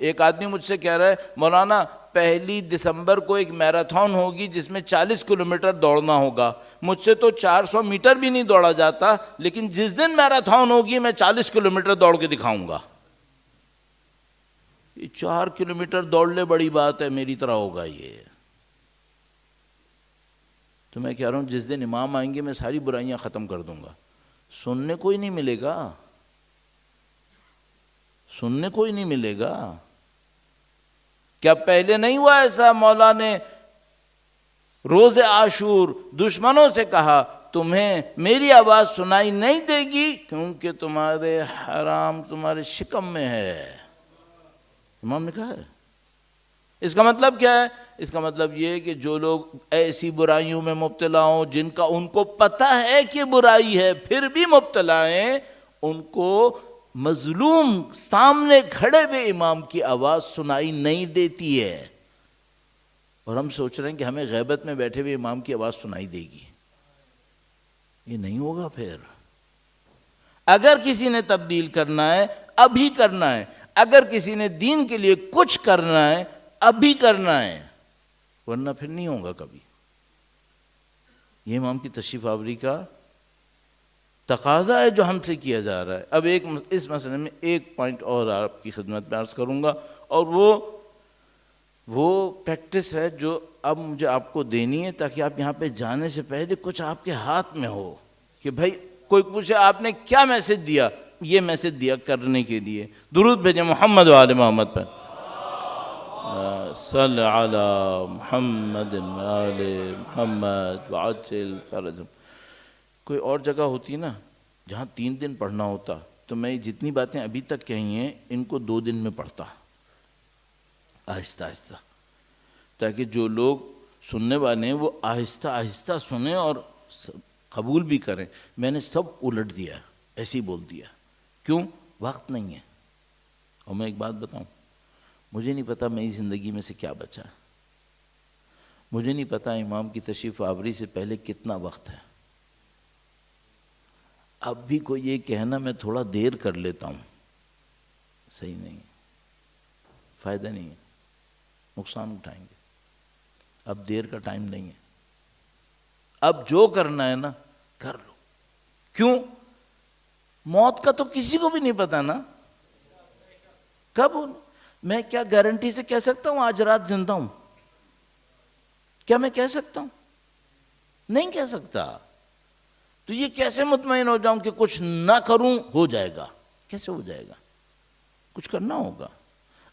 ایک آدمی مجھ سے کہہ رہا ہے مولانا 1 دسمبر کو ایک میراتھن ہوگی جس میں 40 کلومیٹر دوڑنا ہوگا، مجھ سے تو 400 میٹر بھی نہیں دوڑا جاتا، لیکن جس دن میراتھن ہوگی میں 40 کلومیٹر دوڑ کے دکھاؤں گا۔ یہ 4 کلومیٹر دوڑ لے بڑی بات ہے، میری طرح ہوگا یہ۔ تو میں کہہ رہا ہوں جس دن امام آئیں گے میں ساری برائیاں ختم کر دوں گا۔ سننے کوئی نہیں ملے گا، سننے کوئی نہیں ملے گا۔ کیا پہلے نہیں ہوا ایسا؟ مولا نے روز عاشور دشمنوں سے کہا تمہیں میری آواز سنائی نہیں دے گی کیونکہ تمہارے حرام تمہارے شکم میں ہے۔ امام نے کہا ہے۔ اس کا مطلب کیا ہے؟ اس کا مطلب یہ ہے کہ جو لوگ ایسی برائیوں میں مبتلا ہوں جن کا ان کو پتہ ہے کہ برائی ہے پھر بھی مبتلا ہیں، ان کو مظلوم سامنے کھڑے ہوئے امام کی آواز سنائی نہیں دیتی ہے، اور ہم سوچ رہے ہیں کہ ہمیں غیبت میں بیٹھے ہوئے امام کی آواز سنائی دے گی۔ یہ نہیں ہوگا۔ پھر اگر کسی نے تبدیل کرنا ہے ابھی کرنا ہے، اگر کسی نے دین کے لیے کچھ کرنا ہے ابھی کرنا ہے، ورنہ پھر نہیں ہوگا کبھی۔ یہ امام کی تشریف آوری کا تقاضا ہے جو ہم سے کیا جا رہا ہے۔ اب اس مسئلے میں ایک پوائنٹ اور آپ کی خدمت میں عرض کروں گا، اور وہ پریکٹس ہے جو اب مجھے آپ کو دینی ہے تاکہ آپ یہاں پہ جانے سے پہلے کچھ آپ کے ہاتھ میں ہو کہ بھائی کوئی پوچھے آپ نے کیا میسج دیا، یہ میسج دیا کرنے کے لیے۔ درود بھیجیں محمد و آل محمد پر، صلی علی محمد و آل محمد وعجل فرجهم۔ کوئی اور جگہ ہوتی نا جہاں 3 دن پڑھنا ہوتا تو میں جتنی باتیں ابھی تک کہی ہیں ان کو 2 دن میں پڑھتا، آہستہ آہستہ، تاکہ جو لوگ سننے والے ہیں وہ آہستہ آہستہ سنیں اور قبول بھی کریں۔ میں نے سب الٹ دیا، ایسے ہی بول دیا۔ کیوں؟ وقت نہیں ہے۔ اور میں ایک بات بتاؤں، مجھے نہیں پتا میری زندگی میں سے کیا بچا، مجھے نہیں پتا امام کی تشریف آوری سے پہلے کتنا وقت ہے۔ اب بھی کوئی یہ کہنا میں تھوڑا دیر کر لیتا ہوں، صحیح نہیں ہے، فائدہ نہیں ہے، نقصان اٹھائیں گے۔ اب دیر کا ٹائم نہیں ہے، اب جو کرنا ہے نا کر لو۔ کیوں؟ موت کا تو کسی کو بھی نہیں پتا نا کب ہو۔ میں کیا گارنٹی سے کہہ سکتا ہوں آج رات زندہ ہوں؟ کیا میں کہہ سکتا ہوں؟ نہیں کہہ سکتا۔ تو یہ کیسے مطمئن ہو جاؤں کہ کچھ نہ کروں ہو جائے گا؟ کیسے ہو جائے گا؟ کچھ کرنا ہوگا۔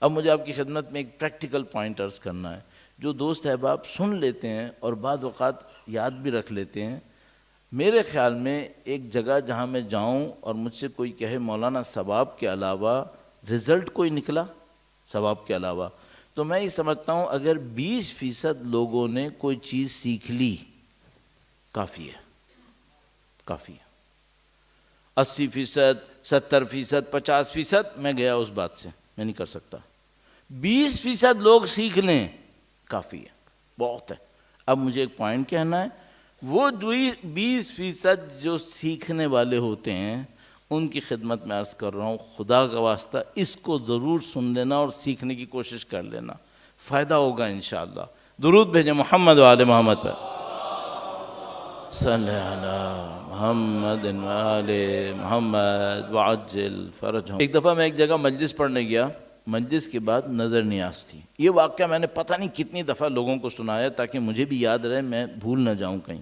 اب مجھے آپ کی خدمت میں ایک پریکٹیکل پوائنٹ عرض کرنا ہے۔ جو دوست احباب سن لیتے ہیں اور بعض اوقات یاد بھی رکھ لیتے ہیں، میرے خیال میں ایک جگہ جہاں میں جاؤں اور مجھ سے کوئی کہے مولانا ثواب کے علاوہ رزلٹ کوئی نکلا ثواب کے علاوہ، تو میں یہ سمجھتا ہوں اگر 20% لوگوں نے کوئی چیز سیکھ لی کافی ہے، کافی ہے۔ 80%، 70%، 50% میں گیا اس بات سے، میں نہیں کر سکتا۔ 20% لوگ سیکھ لیں کافی ہے، بہت ہے۔ اب مجھے ایک پوائنٹ کہنا ہے، وہ 20% جو سیکھنے والے ہوتے ہیں ان کی خدمت میں عرض کر رہا ہوں، خدا کا واسطہ اس کو ضرور سن لینا اور سیکھنے کی کوشش کر لینا، فائدہ ہوگا انشاءاللہ۔ درود بھیجیں محمد و آل محمد پر، صلی علی محمد و آل محمد وعجل فرجہم۔ ایک دفعہ میں ایک جگہ مجلس پڑھنے گیا، مجلس کے بعد نظر نیاز تھی۔ یہ واقعہ میں نے پتہ نہیں کتنی دفعہ لوگوں کو سنایا تاکہ مجھے بھی یاد رہے، میں بھول نہ جاؤں کہیں،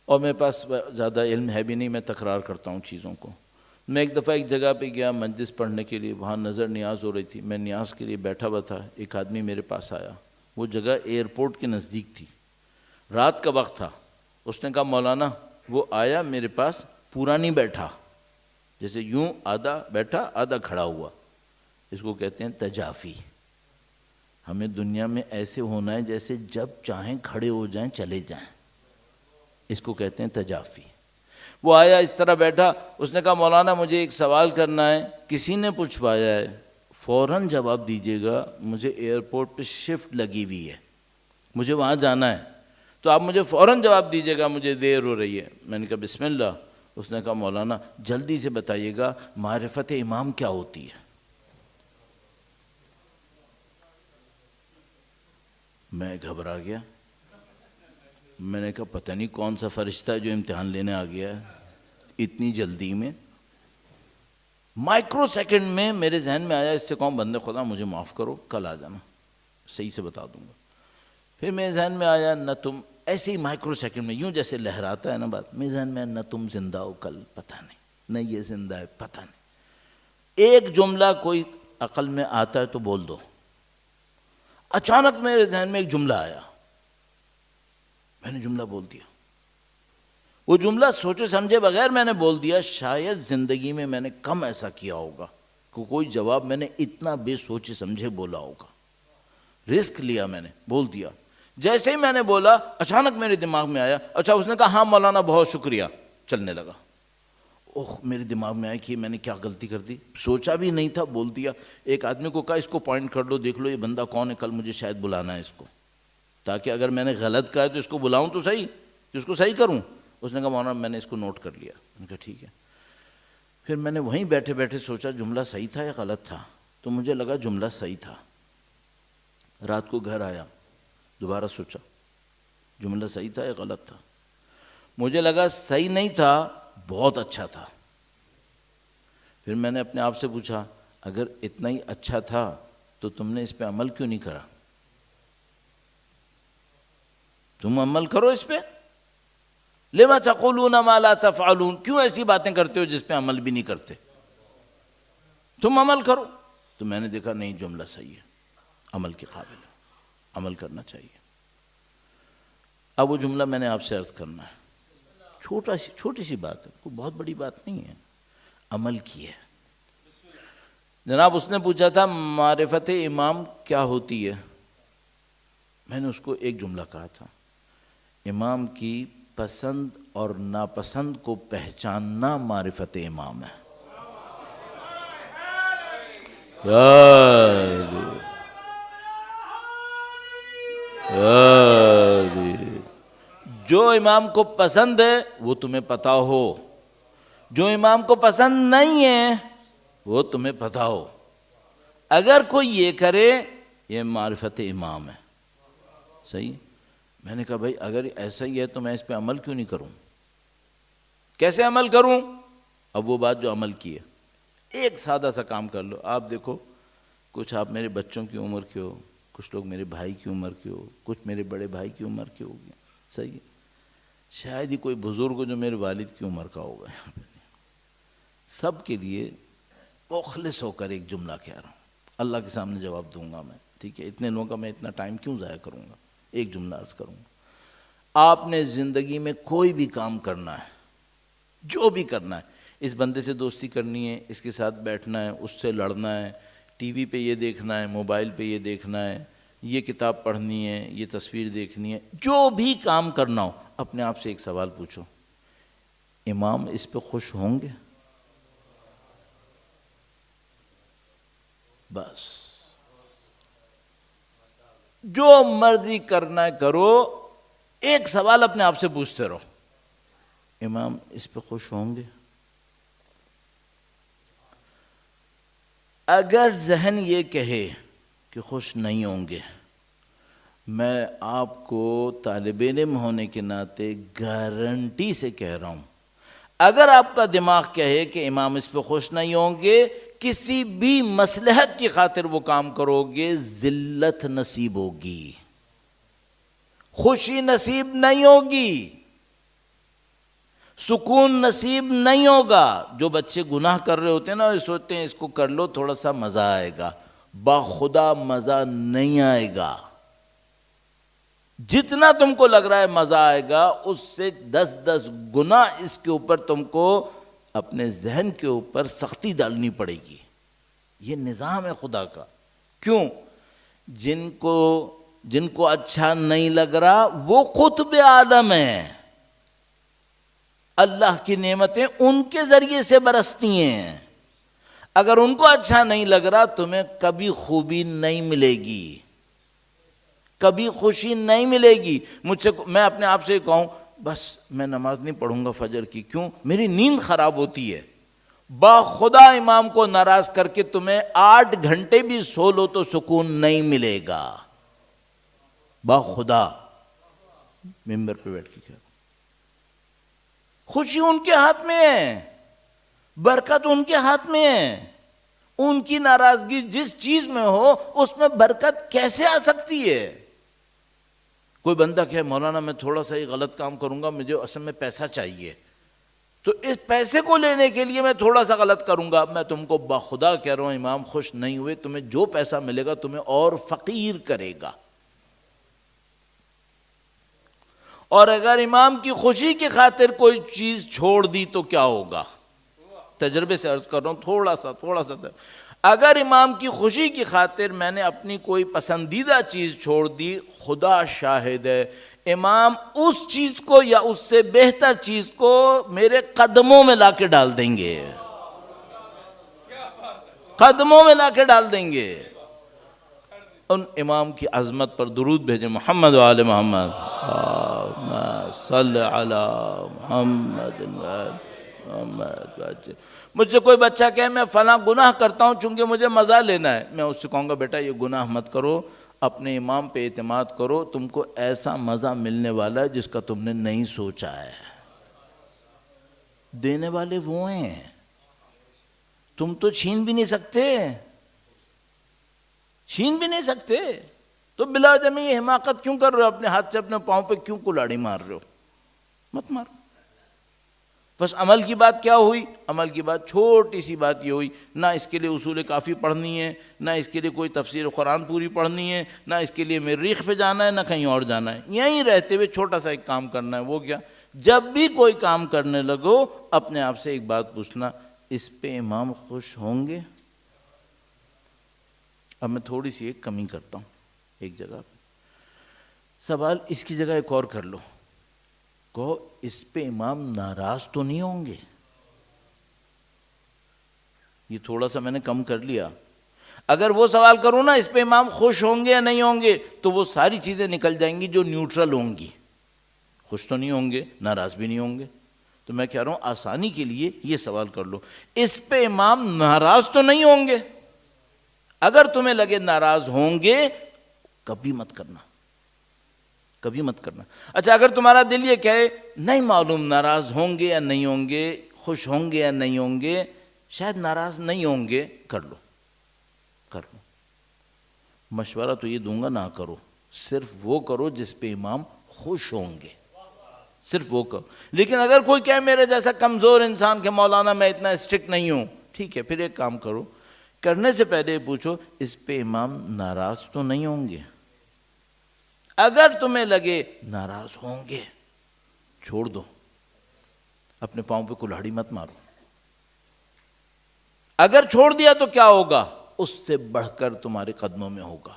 اور میرے پاس زیادہ علم ہے بھی نہیں، میں تکرار کرتا ہوں چیزوں کو۔ میں ایک دفعہ ایک جگہ پہ گیا مجلس پڑھنے کے لیے، وہاں نظر نیاز ہو رہی تھی، میں نیاز کے لیے بیٹھا ہوا تھا، ایک آدمی میرے پاس آیا، وہ جگہ ایئرپورٹ کے نزدیک تھی، رات کا وقت تھا۔ اس نے کہا مولانا، وہ آیا میرے پاس پورا نہیں بیٹھا، جیسے یوں آدھا بیٹھا آدھا کھڑا ہوا، اس کو کہتے ہیں تجافی۔ ہمیں دنیا میں ایسے ہونا ہے جیسے جب چاہیں کھڑے ہو جائیں چلے جائیں، اس کو کہتے ہیں تجافی۔ وہ آیا اس طرح بیٹھا، اس نے کہا مولانا مجھے ایک سوال کرنا ہے، کسی نے پوچھوایا ہے، فوراً جواب دیجیے گا، مجھے ایئرپورٹ پہ شفٹ لگی ہوئی ہے، مجھے وہاں جانا ہے، تو آپ مجھے فوراً جواب دیجیے گا، مجھے دیر ہو رہی ہے۔ میں نے کہا بسم اللہ۔ اس نے کہا مولانا جلدی سے بتائیے گا معرفت امام کیا ہوتی ہے؟ میں گھبرا گیا، میں نے کہا پتہ نہیں کون سا فرشتہ ہے جو امتحان لینے آ گیا ہے اتنی جلدی میں۔ مائکرو سیکنڈ میں میرے ذہن میں آیا، اس سے کہوں بندے خدا مجھے معاف کرو، کل آ جانا، صحیح سے بتا دوں گا۔ پھر میرے ذہن میں آیا نہ تم، ایسے ہی مائکرو سیکنڈ میں یوں جیسے لہراتا ہے نا بات، میرے ذہن میں نہ تم زندہ ہو کل، پتہ نہیں، نہ یہ زندہ ہے، پتہ نہیں۔ ایک جملہ کوئی عقل میں آتا ہے تو بول دو۔ اچانک میرے ذہن میں ایک جملہ آیا، میں نے جملہ بول دیا۔ وہ جملہ سوچے سمجھے بغیر میں نے بول دیا، شاید زندگی میں میں نے کم ایسا کیا ہوگا کہ کوئی جواب میں نے اتنا بے سوچے سمجھے بولا ہوگا۔ رسک لیا میں نے، بول دیا۔ جیسے ہی میں نے بولا اچانک میرے دماغ میں آیا، اچھا اس نے کہا ہاں مولانا بہت شکریہ، چلنے لگا۔ اوہ، میرے دماغ میں آیا کہ میں نے کیا غلطی کر دی، سوچا بھی نہیں تھا، بول دیا۔ ایک آدمی کو کہا اس کو پوائنٹ کر لو، دیکھ لو یہ بندہ کون ہے، کل مجھے شاید بلانا ہے اس کو، تاکہ اگر میں نے غلط کہا تو اس کو بلاؤں تو صحیح، اس کو صحیح کروں۔ اس نے کہا مولانا میں نے اس کو نوٹ کر لیا۔ میں نے کہا ٹھیک ہے۔ پھر میں نے وہیں بیٹھے بیٹھے سوچا جملہ صحیح تھا یا غلط تھا، تو مجھے لگا جملہ صحیح تھا۔ رات کو گھر آیا، دوبارہ سوچا جملہ صحیح تھا یا غلط تھا، مجھے لگا صحیح نہیں تھا، بہت اچھا تھا۔ پھر میں نے اپنے آپ سے پوچھا اگر اتنا ہی اچھا تھا تو تم نے اس پہ عمل کیوں نہیں کرا؟ تم عمل کرو اس پہ، لما تقولون ما لا تفعلون، کیوں ایسی باتیں کرتے ہو جس پہ عمل بھی نہیں کرتے؟ تم عمل کرو۔ تو میں نے دیکھا نہیں، جملہ صحیح ہے، عمل کے قابل ہے، عمل کرنا چاہیے۔ اب وہ جملہ میں نے آپ سے عرض کرنا ہے، چھوٹی سی بات ہے، کوئی بہت بڑی بات نہیں ہے، عمل کی ہے۔ جناب اس نے پوچھا تھا معرفت امام کیا ہوتی ہے، میں نے اس کو ایک جملہ کہا تھا، امام کی پسند اور ناپسند کو پہچاننا معرفت امام ہے۔ جو امام کو پسند ہے وہ تمہیں پتہ ہو، جو امام کو پسند نہیں ہے وہ تمہیں پتہ ہو۔ اگر کوئی یہ کرے یہ معرفت امام ہے، صحیح۔ میں نے کہا بھائی اگر ایسا ہی ہے تو میں اس پہ عمل کیوں نہیں کروں؟ کیسے عمل کروں؟ اب وہ بات جو عمل کی ہے، ایک سادہ سا کام کر لو۔ آپ دیکھو، کچھ آپ میرے بچوں کی عمر کے ہو، کچھ لوگ میرے بھائی کی عمر کے ہو، کچھ میرے بڑے بھائی کی عمر کے ہو گئے، صحیح ہے، شاید ہی کوئی بزرگ ہو جو میرے والد کی عمر کا ہوگا۔ سب کے لیے مخلص ہو کر ایک جملہ کہہ رہا ہوں، اللہ کے سامنے جواب دوں گا میں، ٹھیک ہے، اتنے لوگوں کا میں اتنا ٹائم کیوں ضائع کروں گا، ایک جملہ عرض کروں گا۔ آپ نے زندگی میں کوئی بھی کام کرنا ہے، جو بھی کرنا ہے، اس بندے سے دوستی کرنی ہے، اس کے ساتھ بیٹھنا ہے، اس سے لڑنا ہے، ٹی وی پہ یہ دیکھنا ہے، موبائل پہ یہ دیکھنا ہے، یہ کتاب پڑھنی ہے، یہ تصویر دیکھنی ہے، جو بھی کام کرنا ہو، اپنے آپ سے ایک سوال پوچھو، امام اس پہ خوش ہوں گے؟ بس جو مرضی کرنا ہے کرو، ایک سوال اپنے آپ سے پوچھتے رہو، امام اس پہ خوش ہوں گے؟ اگر ذہن یہ کہے کہ خوش نہیں ہوں گے، میں آپ کو طالب علم ہونے کے ناطے گارنٹی سے کہہ رہا ہوں، اگر آپ کا دماغ کہے کہ امام اس پہ خوش نہیں ہوں گے، کسی بھی مصلحت کی خاطر وہ کام کرو گے، ذلت نصیب ہوگی، خوشی نصیب نہیں ہوگی، سکون نصیب نہیں ہوگا۔ جو بچے گناہ کر رہے ہوتے ہیں نا، وہ سوچتے ہیں اس کو کر لو تھوڑا سا مزہ آئے گا، بخدا مزہ نہیں آئے گا۔ جتنا تم کو لگ رہا ہے مزہ آئے گا، اس سے 10 گنا اس کے اوپر تم کو اپنے ذہن کے اوپر سختی ڈالنی پڑے گی۔ یہ نظام ہے خدا کا۔ کیوں؟ جن کو اچھا نہیں لگ رہا وہ قطب عالم ہیں، اللہ کی نعمتیں ان کے ذریعے سے برستی ہیں۔ اگر ان کو اچھا نہیں لگ رہا، تمہیں کبھی خوبی نہیں ملے گی، کبھی خوشی نہیں ملے گی۔ میں اپنے آپ سے کہوں بس میں نماز نہیں پڑھوں گا فجر کی، کیوں؟ میری نیند خراب ہوتی ہے۔ خدا امام کو ناراض کر کے تمہیں 8 گھنٹے بھی سو لو تو سکون نہیں ملے گا، خدا ممبر پہ بیٹھ کے کہہ رہا ہوں۔ خوشی ان کے ہاتھ میں ہے، برکت ان کے ہاتھ میں ہے۔ ان کی ناراضگی جس چیز میں ہو اس میں برکت کیسے آ سکتی ہے؟ کوئی بندہ کہے مولانا میں تھوڑا سا ہی غلط کام کروں گا، مجھے اصل میں پیسہ چاہیے، تو اس پیسے کو لینے کے لیے میں تھوڑا سا غلط کروں گا۔ میں تم کو بخدا کہہ رہا ہوں، امام خوش نہیں ہوئے، تمہیں جو پیسہ ملے گا تمہیں اور فقیر کرے گا۔ اور اگر امام کی خوشی کی خاطر کوئی چیز چھوڑ دی تو کیا ہوگا؟ تجربے سے عرض کر رہا ہوں، تھوڑا سا اگر امام کی خوشی کی خاطر میں نے اپنی کوئی پسندیدہ چیز چھوڑ دی، خدا شاہد ہے، امام اس چیز کو یا اس سے بہتر چیز کو میرے قدموں میں لا کے ڈال دیں گے، قدموں میں لا کے ڈال دیں گے۔ ان امام کی عظمت پر درود بھیجیں، محمد و آل محمد، صلی علی محمد۔ مجھ سے کوئی بچہ کہے میں فلاں گناہ کرتا ہوں چونکہ مجھے مزہ لینا ہے، میں اس سے کہوں گا بیٹا یہ گناہ مت کرو، اپنے امام پہ اعتماد کرو، تم کو ایسا مزہ ملنے والا ہے جس کا تم نے نہیں سوچا ہے۔ دینے والے وہ ہیں، تم تو چھین بھی نہیں سکتے، تو بلا وجہ میں یہ حماقت کیوں کر رہے ہو؟ اپنے ہاتھ سے اپنے پاؤں پہ کیوں کلاڑی مار رہے ہو؟ مت مارو۔ بس عمل کی بات کیا ہوئی؟ عمل کی بات چھوٹی سی بات یہ ہوئی، نہ اس کے لیے اصول کافی پڑھنی ہے، نہ اس کے لیے کوئی تفسیر قرآن پوری پڑھنی ہے، نہ اس کے لیے مریخ پہ جانا ہے، نہ کہیں اور جانا ہے، یہیں رہتے ہوئے چھوٹا سا ایک کام کرنا ہے۔ وہ کیا؟ جب بھی کوئی کام کرنے لگو اپنے آپ سے ایک بات پوچھنا، اس پہ امام خوش ہوں گے؟ اب میں تھوڑی سی ایک کمی کرتا ہوں ایک جگہ پہ، سوال اس کی جگہ ایک اور کر لو، کہو اس پہ امام ناراض تو نہیں ہوں گے؟ یہ تھوڑا سا میں نے کم کر لیا۔ اگر وہ سوال کروں نا اس پہ امام خوش ہوں گے یا نہیں ہوں گے، تو وہ ساری چیزیں نکل جائیں گی جو نیوٹرل ہوں گی، خوش تو نہیں ہوں گے، ناراض بھی نہیں ہوں گے۔ تو میں کہہ رہا ہوں آسانی کے لیے یہ سوال کر لو، اس پہ امام ناراض تو نہیں ہوں گے؟ اگر تمہیں لگے ناراض ہوں گے، کبھی مت کرنا، کبھی مت کرنا۔ اچھا اگر تمہارا دل یہ کہے نہیں معلوم ناراض ہوں گے یا نہیں ہوں گے، خوش ہوں گے یا نہیں ہوں گے، شاید ناراض نہیں ہوں گے، کر لو۔ مشورہ تو یہ دوں گا نہ کرو، صرف وہ کرو جس پہ امام خوش ہوں گے، صرف وہ کرو۔ لیکن اگر کوئی کہے میرے جیسا کمزور انسان کہ مولانا میں اتنا اسٹرکٹ نہیں ہوں، ٹھیک ہے، پھر ایک کام کرو، کرنے سے پہلے پوچھو اس پہ امام ناراض تو نہیں ہوں گے؟ اگر تمہیں لگے ناراض ہوں گے، چھوڑ دو، اپنے پاؤں پہ کلہاڑی مت مارو۔ اگر چھوڑ دیا تو کیا ہوگا؟ اس سے بڑھ کر تمہارے قدموں میں ہوگا،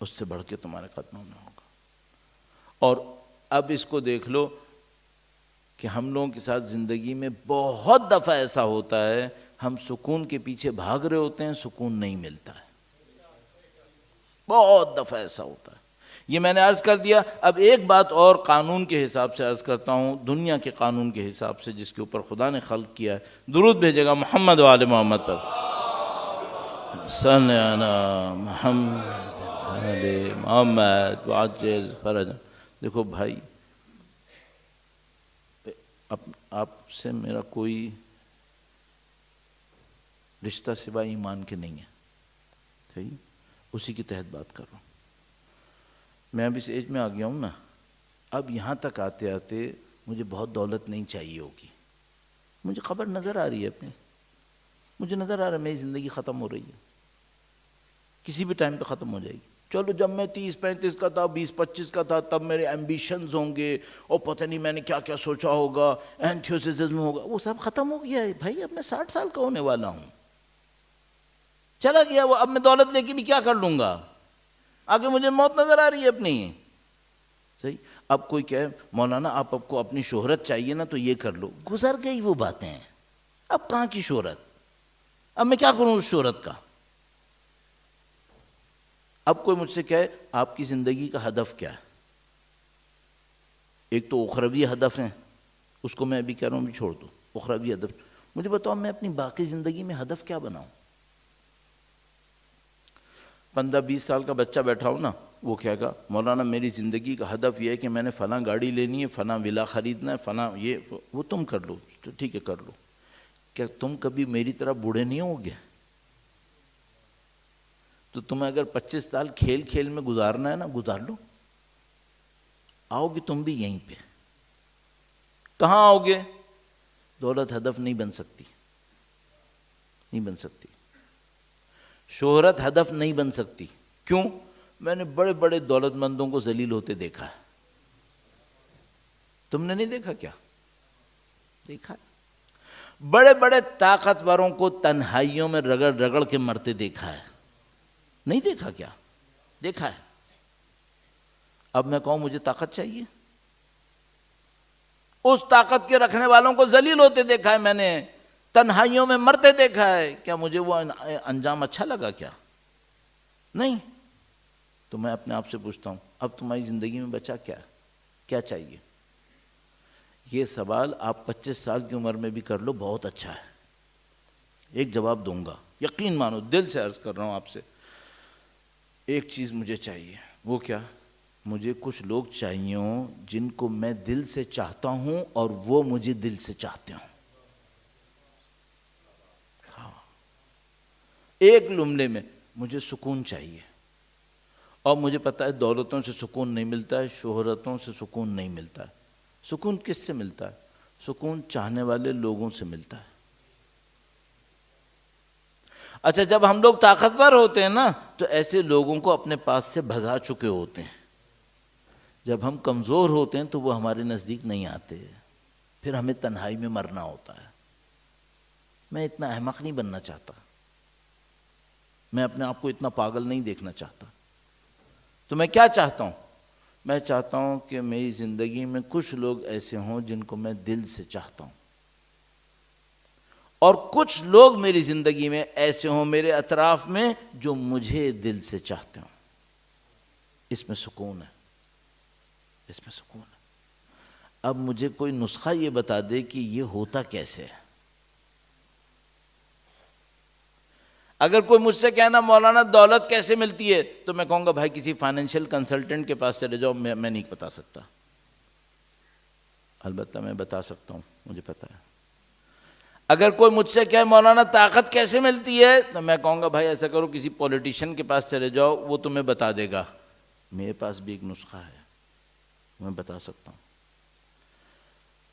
اس سے بڑھ کے تمہارے قدموں میں ہوگا۔ اور اب اس کو دیکھ لو کہ ہم لوگوں کے ساتھ زندگی میں بہت دفعہ ایسا ہوتا ہے، ہم سکون کے پیچھے بھاگ رہے ہوتے ہیں، سکون نہیں ملتا ہے۔ بہت دفعہ ایسا ہوتا ہے. یہ میں نے عرض کر دیا. اب ایک بات اور قانون کے حساب سے عرض کرتا ہوں، دنیا کے قانون کے حساب سے جس کے اوپر خدا نے خلق کیا ہے. درود بھیجے گا محمد و آل محمد پر. صلی علی محمد آل محمد وعجل فرج. دیکھو بھائی، آپ سے میرا کوئی رشتہ سوائے ایمان کے نہیں ہے، صحیح؟ اسی کے تحت بات کر رہا ہوں. میں اب اس ایج میں آ گیا ہوں نا، اب یہاں تک آتے آتے مجھے بہت دولت نہیں چاہیے ہوگی. مجھے خبر نظر آ رہی ہے اپنی، مجھے نظر آ رہا ہے میری زندگی ختم ہو رہی ہے، کسی بھی ٹائم پہ ختم ہو جائے گی. چلو جب میں 30-35 کا تھا، 20-25 کا تھا، تب میرے ایمبیشنز ہوں گے، اور پتہ نہیں میں نے کیا کیا سوچا ہوگا، اینتھیوسزم ہوگا، وہ سب ختم ہو گیا ہے بھائی. اب میں 60 سال کا ہونے والا ہوں، چلا گیا وہ. اب میں دولت لے کے بھی کیا کر لوں گا؟ آگے مجھے موت نظر آ رہی ہے اپنی، صحیح. اب کوئی کہے مولانا آپ کو اپنی شہرت چاہیے نا تو یہ کر لو. گزر گئی وہ باتیں، اب کہاں کی شہرت؟ اب میں کیا کروں اس شہرت کا؟ اب کوئی مجھ سے کہے آپ کی زندگی کا ہدف کیا ہے؟ ایک تو اخروی ہدف ہیں، اس کو میں ابھی کہہ رہا ہوں بھی چھوڑ دو. اخروی ہدف مجھے بتاؤ میں اپنی باقی زندگی میں ہدف کیا بناؤں؟ 15-20 سال کا بچہ بیٹھا ہو نا، وہ کہے گا مولانا میری زندگی کا ہدف یہ ہے کہ میں نے فلاں گاڑی لینی ہے، فلاں ولا خریدنا ہے، فلاں یہ. وہ تم کر لو تو ٹھیک ہے کر لو. کیا تم کبھی میری طرح بوڑھے نہیں ہوگے؟ تو تمہیں اگر 25 سال کھیل کھیل میں گزارنا ہے نا، گزار لو. آؤ گے تم بھی یہیں پہ. کہاں آؤ گے؟ دولت ہدف نہیں بن سکتی، نہیں بن سکتی. شہرت ہدف نہیں بن سکتی. کیوں؟ میں نے بڑے بڑے دولت مندوں کو ذلیل ہوتے دیکھا ہے. تم نے نہیں دیکھا کیا؟ دیکھا. بڑے بڑے طاقتوروں کو تنہائیوں میں رگڑ رگڑ کے مرتے دیکھا ہے. نہیں دیکھا کیا؟ دیکھا ہے. اب میں کہوں مجھے طاقت چاہیے، اس طاقت کے رکھنے والوں کو ذلیل ہوتے دیکھا ہے میں نے، تنہائیوں میں مرتے دیکھا ہے. کیا مجھے وہ انجام اچھا لگا کیا؟ نہیں. تو میں اپنے آپ سے پوچھتا ہوں اب تمہاری زندگی میں بچا کیا؟ کیا چاہیے؟ یہ سوال آپ 25 سال کی عمر میں بھی کر لو، بہت اچھا ہے. ایک جواب دوں گا، یقین مانو، دل سے عرض کر رہا ہوں آپ سے. ایک چیز مجھے چاہیے. وہ کیا؟ مجھے کچھ لوگ چاہیے ہوں جن کو میں دل سے چاہتا ہوں اور وہ مجھے دل سے چاہتے ہوں. ایک لمحے میں مجھے سکون چاہیے. اور مجھے پتہ ہے دولتوں سے سکون نہیں ملتا ہے، شہرتوں سے سکون نہیں ملتا ہے. سکون کس سے ملتا ہے؟ سکون چاہنے والے لوگوں سے ملتا ہے. اچھا جب ہم لوگ طاقتور ہوتے ہیں نا تو ایسے لوگوں کو اپنے پاس سے بھگا چکے ہوتے ہیں. جب ہم کمزور ہوتے ہیں تو وہ ہمارے نزدیک نہیں آتے، پھر ہمیں تنہائی میں مرنا ہوتا ہے. میں اتنا احمق نہیں بننا چاہتا، میں اپنے آپ کو اتنا پاگل نہیں دیکھنا چاہتا. تو میں کیا چاہتا ہوں؟ میں چاہتا ہوں کہ میری زندگی میں کچھ لوگ ایسے ہوں جن کو میں دل سے چاہتا ہوں، اور کچھ لوگ میری زندگی میں ایسے ہوں میرے اطراف میں جو مجھے دل سے چاہتے ہوں. اس میں سکون ہے، اس میں سکون ہے. اب مجھے کوئی نسخہ یہ بتا دے کہ یہ ہوتا کیسے ہے. اگر کوئی مجھ سے کہنا مولانا دولت کیسے ملتی ہے تو میں کہوں گا بھائی کسی فائنینشیل کنسلٹنٹ کے پاس چلے جاؤ، میں نہیں بتا سکتا. البتہ میں بتا سکتا ہوں، مجھے پتا ہے. اگر کوئی مجھ سے کہے مولانا طاقت کیسے ملتی ہے تو میں کہوں گا بھائی ایسا کرو کسی پولیٹیشین کے پاس چلے جاؤ، وہ تمہیں بتا دے گا. میرے پاس بھی ایک نسخہ ہے، میں بتا سکتا ہوں.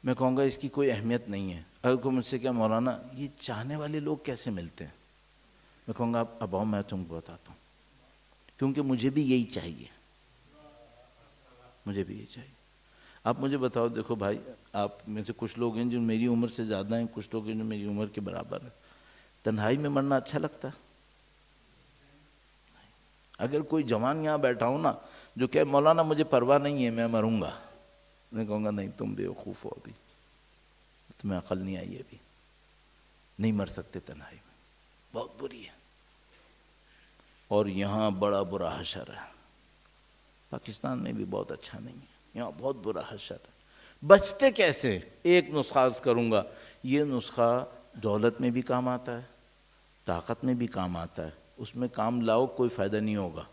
میں کہوں گا اس کی کوئی اہمیت نہیں ہے. اگر کوئی مجھ سے کہے مولانا یہ چاہنے والے لوگ کیسے ملتے ہیں، میں کہوں گا اب آؤ میں تم کو بتاتا ہوں، کیونکہ مجھے بھی یہی چاہیے، مجھے بھی یہی چاہیے. آپ مجھے بتاؤ، دیکھو بھائی آپ میں سے کچھ لوگ ہیں جو میری عمر سے زیادہ ہیں، کچھ لوگ ہیں جو میری عمر کے برابر ہیں. تنہائی میں مرنا اچھا لگتا ہے؟ اگر کوئی جوان یہاں بیٹھا ہو نا جو کہ مولانا مجھے پرواہ نہیں ہے میں مروں گا، میں کہوں گا نہیں تم بیوقوف ہو، ابھی تمہیں عقل نہیں آئی، ابھی نہیں مر سکتے تنہائی میں، بہت بری ہے. اور یہاں بڑا برا حشر ہے. پاکستان میں بھی بہت اچھا نہیں ہے، یہاں بہت برا حشر ہے. بچتے کیسے؟ ایک نسخہ عرض کروں گا. یہ نسخہ دولت میں بھی کام آتا ہے، طاقت میں بھی کام آتا ہے. اس میں کام لاؤ کوئی فائدہ نہیں ہوگا.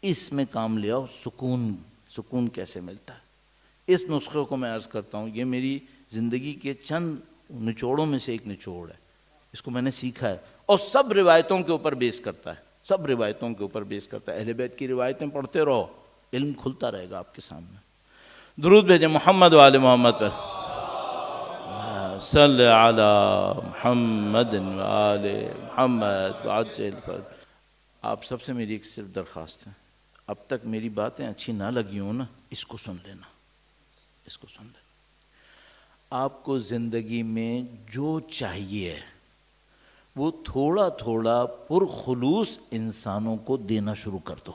اس میں کام لے آؤ سکون کیسے ملتا ہے. اس نسخے کو میں عرض کرتا ہوں، یہ میری زندگی کے چند نچوڑوں میں سے ایک نچوڑ ہے. اس کو میں نے سیکھا ہے اور سب روایتوں کے اوپر بیس کرتا ہے، سب روایتوں کے اوپر بیس کرتا ہے. اہل بیت کی روایتیں پڑھتے رہو، علم کھلتا رہے گا آپ کے سامنے. درود بھیجیں محمد و آل محمد پر. صلی علی محمد و آل محمد وعجل فرج. آپ سب سے میری ایک صرف درخواست ہے، اب تک میری باتیں اچھی نہ لگی ہوں نا، اس کو سن لینا، اس کو سن لینا. آپ کو زندگی میں جو چاہیے وہ تھوڑا تھوڑا پرخلوص انسانوں کو دینا شروع کر دو.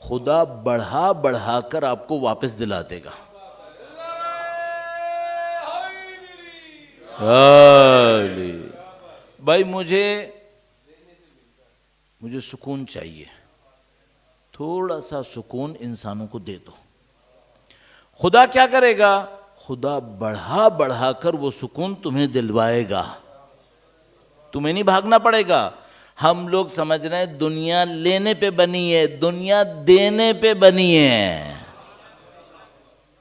خدا بڑھا بڑھا کر آپ کو واپس دلا دے گا. بھائی مجھے سکون چاہیے، تھوڑا سا سکون انسانوں کو دے دو. خدا کیا کرے گا؟ خدا بڑھا بڑھا کر وہ سکون تمہیں دلوائے گا. تمہیں نہیں بھاگنا پڑے گا. ہم لوگ سمجھ رہے ہیں دنیا لینے پہ بنی ہے، دنیا دینے پہ بنی ہے.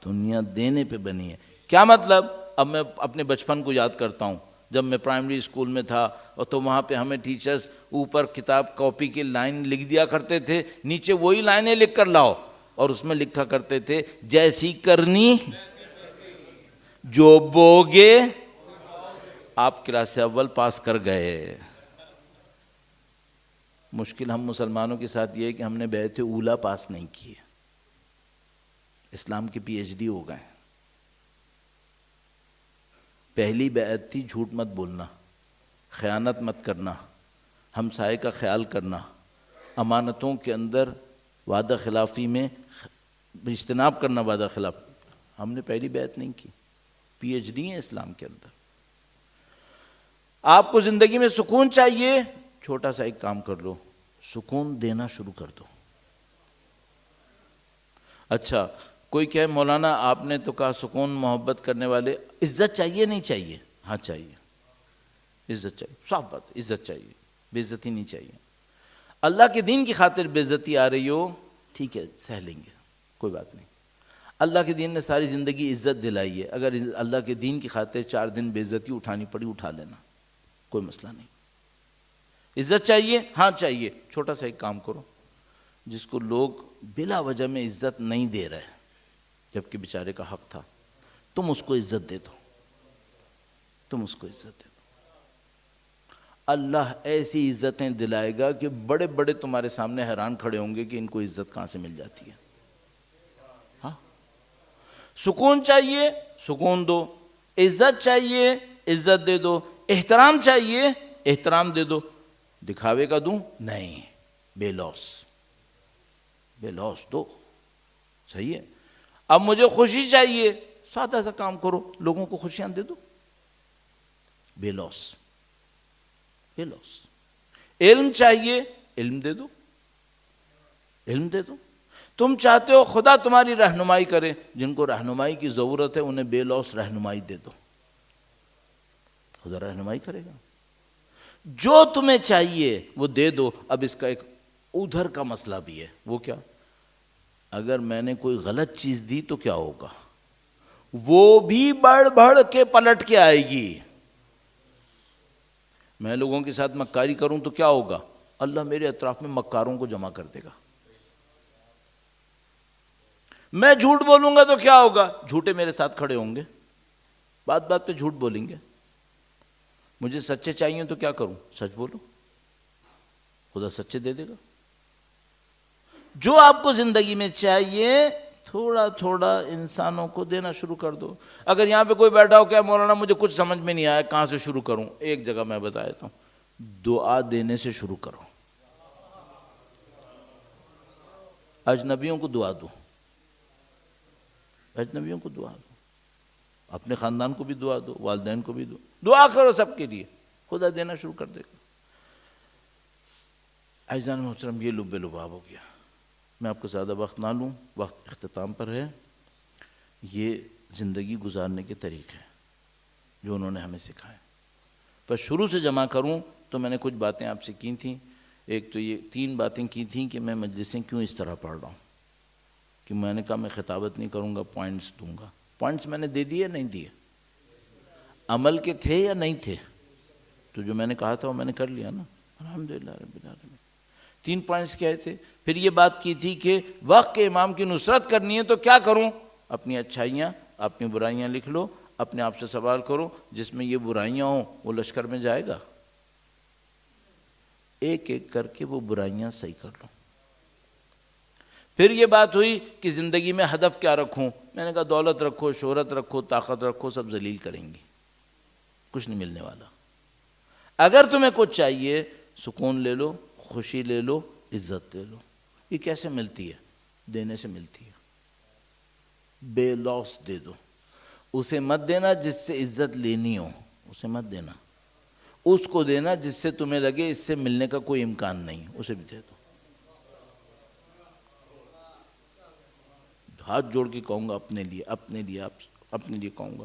دنیا دینے پہ بنی ہے. کیا مطلب؟ اب میں اپنے بچپن کو یاد کرتا ہوں، جب میں پرائمری اسکول میں تھا اور تو وہاں پہ ہمیں ٹیچرز اوپر کتاب کاپی کی لائن لکھ دیا کرتے تھے، نیچے وہی لائنیں لکھ کر لاؤ، اور اس میں لکھا کرتے تھے جیسی کرنی جو بوگے. آپ کلاس اول پاس کر گئے. مشکل ہم مسلمانوں کے ساتھ یہ ہے کہ ہم نے بیعت اولا پاس نہیں کی، اسلام کے پی ایچ ڈی ہو گئے. پہلی بیعت تھی جھوٹ مت بولنا، خیانت مت کرنا، ہمسائے کا خیال کرنا، امانتوں کے اندر وعدہ خلافی میں اجتناب کرنا، وعدہ خلاف. ہم نے پہلی بیعت نہیں کی. پی ایچ ڈی ہے اسلام کے اندر. آپ کو زندگی میں سکون چاہیے، چھوٹا سا ایک کام کر لو، سکون دینا شروع کر دو. اچھا کوئی کہے مولانا آپ نے تو کہا سکون محبت کرنے والے، عزت چاہیے نہیں چاہیے؟ ہاں چاہیے، عزت چاہیے، صاف بات، عزت چاہیے، بے عزتی نہیں چاہیے. اللہ کے دین کی خاطر بے عزتی آ رہی ہو، ٹھیک ہے سہ لیں گے، کوئی بات نہیں. اللہ کے دین نے ساری زندگی عزت دلائی ہے، اگر اللہ کے دین کی خاطر 4 دن بے عزتی اٹھانی پڑی اٹھا لینا، کوئی مسئلہ نہیں. عزت چاہیے؟ ہاں چاہیے. چھوٹا سا ایک کام کرو، جس کو لوگ بلا وجہ میں عزت نہیں دے رہے جبکہ بیچارے کا حق تھا، تم اس کو عزت دے دو، تم اس کو عزت دے دو. اللہ ایسی عزتیں دلائے گا کہ بڑے بڑے تمہارے سامنے حیران کھڑے ہوں گے کہ ان کو عزت کہاں سے مل جاتی ہے. ہاں سکون چاہیے، سکون دو. عزت چاہیے، عزت دے دو. احترام چاہیے، احترام دے دو. دکھاوے کا دوں نہیں، بے لوس، بے لوس دو. صحیح ہے. اب مجھے خوشی چاہیے، سادہ سا کام کرو، لوگوں کو خوشیاں دے دو، بے لوس، بے لوس. علم چاہیے، علم دے دو، علم دے دو. تم چاہتے ہو خدا تمہاری رہنمائی کرے، جن کو رہنمائی کی ضرورت ہے انہیں بے لوس رہنمائی دے دو، خدا رہنمائی کرے گا. جو تمہیں چاہیے وہ دے دو. اب اس کا ایک ادھر کا مسئلہ بھی ہے. وہ کیا؟ اگر میں نے کوئی غلط چیز دی تو کیا ہوگا؟ وہ بھی بڑھ بڑھ کے پلٹ کے آئے گی. میں لوگوں کے ساتھ مکاری کروں تو کیا ہوگا؟ اللہ میرے اطراف میں مکاروں کو جمع کر دے گا. میں جھوٹ بولوں گا تو کیا ہوگا؟ جھوٹے میرے ساتھ کھڑے ہوں گے، بات بات پہ جھوٹ بولیں گے. مجھے سچے چاہیے تو کیا کروں؟ سچ بولو، خدا سچے دے دے گا. جو آپ کو زندگی میں چاہیے تھوڑا تھوڑا انسانوں کو دینا شروع کر دو. اگر یہاں پہ کوئی بیٹھا ہو کہ مولانا مجھے کچھ سمجھ میں نہیں آیا، کہاں سے شروع کروں؟ ایک جگہ میں بتا دیتا ہوں، دعا دینے سے شروع کرو. اجنبیوں کو دعا دو، اجنبیوں کو دعا دو، اپنے خاندان کو بھی دعا دو، والدین کو بھی دو. دعا کرو سب کے لیے، خدا دینا شروع کر دے گا. عزیزان محترم، یہ لب لباب ہو گیا. میں آپ کو زیادہ وقت نہ لوں، وقت اختتام پر ہے. یہ زندگی گزارنے کے طریقے ہیں جو انہوں نے ہمیں سکھائے. پر شروع سے جمع کروں تو میں نے کچھ باتیں آپ سے کی تھیں. ایک تو یہ 3 باتیں کی تھیں کہ میں مجلسیں کیوں اس طرح پڑھ رہا ہوں، کہ میں نے کہا میں خطابت نہیں کروں گا، پوائنٹس دوں گا. پوائنٹس میں نے دے دیے نہیں دیے؟ عمل کے تھے یا نہیں تھے؟ تو جو میں نے کہا تھا وہ میں نے کر لیا نا، الحمدللہ رب العالمین. 3 پوائنٹس کیا تھے؟ پھر یہ بات کی تھی کہ وقت کے امام کی نصرت کرنی ہے تو کیا کروں؟ اپنی اچھائیاں، اپنی برائیاں لکھ لو، اپنے آپ سے سوال کرو جس میں یہ برائیاں ہوں وہ لشکر میں جائے گا؟ ایک ایک کر کے وہ برائیاں صحیح کر لو. پھر یہ بات ہوئی کہ زندگی میں ہدف کیا رکھوں؟ میں نے کہا دولت رکھو، شہرت رکھو، طاقت رکھو، سب ذلیل کریں گی، کچھ نہیں ملنے والا. اگر تمہیں کچھ چاہیے سکون لے لو، خوشی لے لو، عزت لے لو. یہ کیسے ملتی ہے؟ دینے سے ملتی ہے. بے لوس دے دو. اسے مت دینا جس سے عزت لینی ہو، اسے مت دینا. اس کو دینا جس سے تمہیں لگے اس سے ملنے کا کوئی امکان نہیں، اسے بھی دے دو. ہاتھ جوڑ کے کہوں گا اپنے لیے کہوں گا،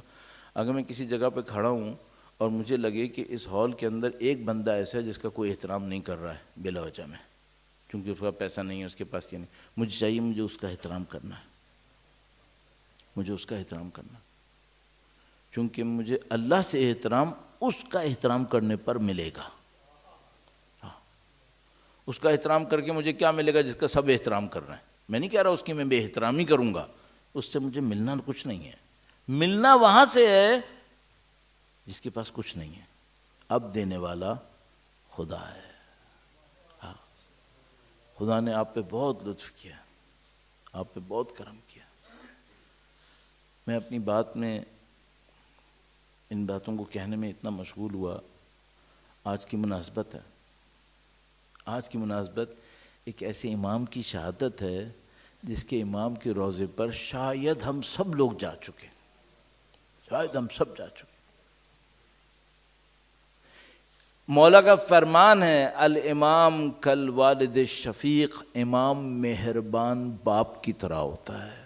اگر میں کسی جگہ پہ کھڑا ہوں اور مجھے لگے کہ اس ہال کے اندر ایک بندہ ایسا ہے جس کا کوئی احترام نہیں کر رہا ہے بلا وجہ میں، کیونکہ اس کا پیسہ نہیں ہے، اس کے پاس یہ نہیں، مجھے چاہیے مجھے اس کا احترام کرنا ہے، مجھے اس کا احترام کرنا ہے. چونکہ مجھے اللہ سے احترام اس کا احترام کرنے پر ملے گا. اس کا احترام کر کے مجھے کیا ملے گا جس کا سب احترام کر رہے ہیں؟ میں نہیں کہہ رہا اس کی میں بے احترامی کروں گا، اس سے مجھے ملنا کچھ نہیں ہے. ملنا وہاں سے ہے جس کے پاس کچھ نہیں ہے. اب دینے والا خدا ہے. خدا نے آپ پہ بہت لطف کیا، آپ پہ بہت کرم کیا. میں اپنی بات میں ان باتوں کو کہنے میں اتنا مشغول ہوا. آج کی مناسبت ہے، آج کی مناسبت ایک ایسے امام کی شہادت ہے جس کے امام کے روضے پر شاید ہم سب لوگ جا چکے، شاید ہم سب جا چکے. مولا کا فرمان ہے الامام کالوالد شفیق، امام مہربان باپ کی طرح ہوتا ہے.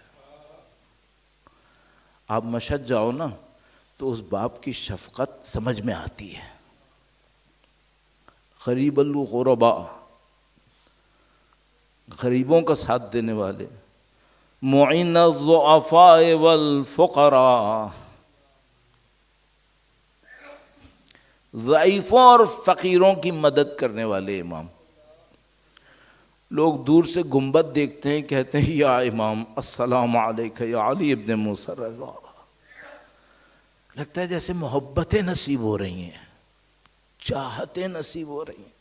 آپ مشہد جاؤ نا تو اس باپ کی شفقت سمجھ میں آتی ہے. قریب الغرباء، غریبوں کا ساتھ دینے والے، معین الضعفاء والفقراء، ضعیفوں اور فقیروں کی مدد کرنے والے امام. لوگ دور سے گنبد دیکھتے ہیں، کہتے ہیں یا امام السلام علیکہ یا علی ابن موسیٰ رضا. لگتا ہے جیسے محبتیں نصیب ہو رہی ہیں، چاہتیں نصیب ہو رہی ہیں.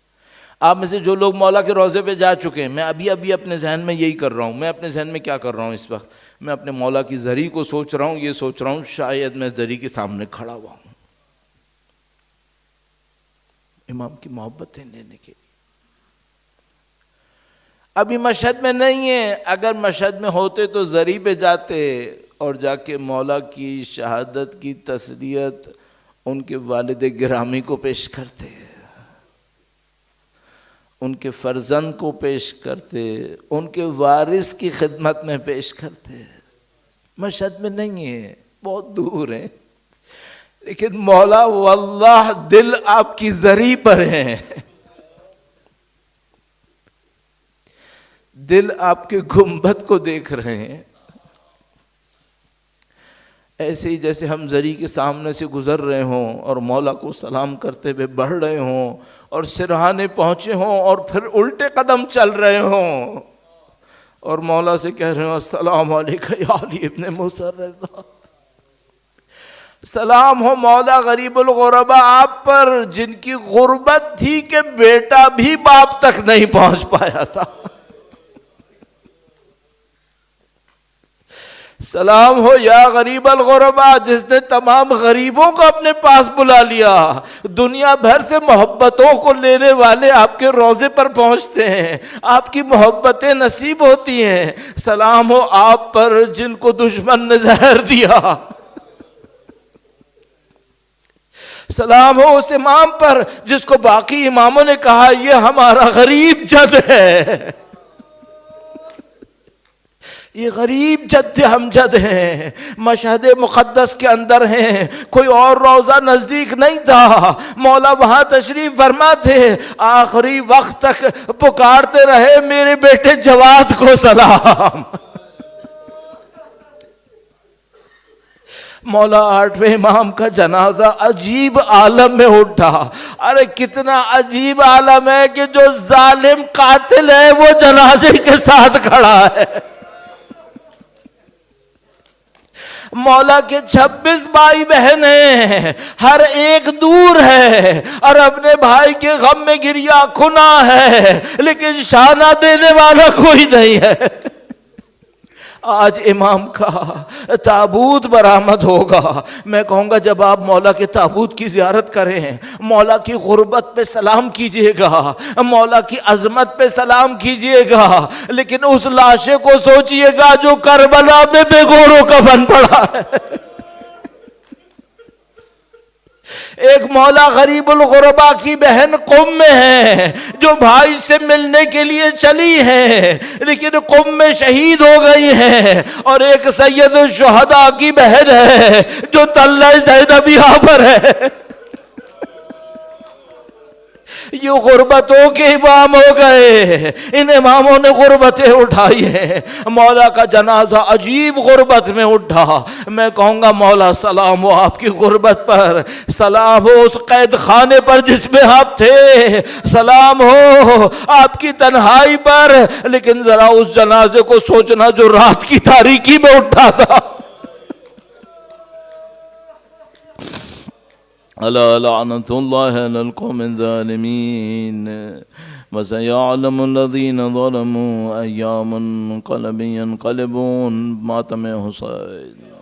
آپ میں سے جو لوگ مولا کے روضے پہ جا چکے ہیں، میں ابھی اپنے ذہن میں یہی کر رہا ہوں. میں اپنے ذہن میں کیا کر رہا ہوں اس وقت؟ میں اپنے مولا کی زری کو سوچ رہا ہوں، یہ سوچ رہا ہوں شاید میں زری کے سامنے کھڑا ہوا ہوں امام کی محبتیں لینے کے لیے. ابھی مشہد میں نہیں ہیں، اگر مشہد میں ہوتے تو زری پہ جاتے اور جا کے مولا کی شہادت کی تسلیت ان کے والد گرامی کو پیش کرتے، ان کے فرزند کو پیش کرتے، ان کے وارث کی خدمت میں پیش کرتے. مشہد میں نہیں ہے، بہت دور ہیں، لیکن مولا واللہ دل آپ کی زری پر ہیں، دل آپ کے گنبد کو دیکھ رہے ہیں. ایسے ہی جیسے ہم زری کے سامنے سے گزر رہے ہوں اور مولا کو سلام کرتے ہوئے بڑھ رہے ہوں اور سرہانے پہنچے ہوں اور پھر الٹے قدم چل رہے ہوں اور مولا سے کہہ رہے ہوں السلام علیکم یا علی ابن موسیٰ رضا. سلام ہو مولا غریب الغرباء آپ پر، جن کی غربت تھی کہ بیٹا بھی باپ تک نہیں پہنچ پایا تھا. سلام ہو یا غریب الغرباء جس نے تمام غریبوں کو اپنے پاس بلا لیا. دنیا بھر سے محبتوں کو لینے والے آپ کے روضے پر پہنچتے ہیں، آپ کی محبتیں نصیب ہوتی ہیں. سلام ہو آپ پر جن کو دشمن نے زہر دیا. سلام ہو اس امام پر جس کو باقی اماموں نے کہا یہ ہمارا غریب جد ہے، یہ غریب جد امجد ہیں، مشہد مقدس کے اندر ہیں، کوئی اور روضہ نزدیک نہیں تھا، مولا وہاں تشریف فرما تھے، آخری وقت تک پکارتے رہے میرے بیٹے جواد کو سلام۔ مولا 8ویں امام کا جنازہ عجیب عالم میں اٹھا۔ ارے کتنا عجیب عالم ہے کہ جو ظالم قاتل ہے وہ جنازے کے ساتھ کھڑا ہے۔ مولا کے 26 بھائی بہن ہیں، ہر ایک دور ہے اور اپنے بھائی کے غم میں گریا کھنا ہے، لیکن شانہ دینے والا کوئی نہیں ہے۔ آج امام کا تابوت برآمد ہوگا، میں کہوں گا جب آپ مولا کے تابوت کی زیارت کریں، مولا کی غربت پہ سلام کیجئے گا، مولا کی عظمت پہ سلام کیجئے گا، لیکن اس لاشے کو سوچئے گا جو کربلا میں بے گور و کفن پڑا ہے۔ ایک مولا غریب الغربا کی بہن قم میں ہے جو بھائی سے ملنے کے لیے چلی ہے لیکن قم میں شہید ہو گئی ہے، اور ایک سید الشہداء کی بہن ہے جو تلہ زینبیہ پر ہے۔ یہ غربتوں کے امام ہو گئے، ان اماموں نے غربتیں اٹھائی ہیں۔ مولا کا جنازہ عجیب غربت میں اٹھا، میں کہوں گا مولا سلام ہو آپ کی غربت پر، سلام ہو اس قید خانے پر جس میں آپ تھے، سلام ہو آپ کی تنہائی پر، لیکن ذرا اس جنازے کو سوچنا جو رات کی تاریکی میں اٹھا تھا۔ ألا لعنة الله على القوم الظالمين وسيعلم الذين ظلموا أيام منقلب ينقلبون ماتم حسين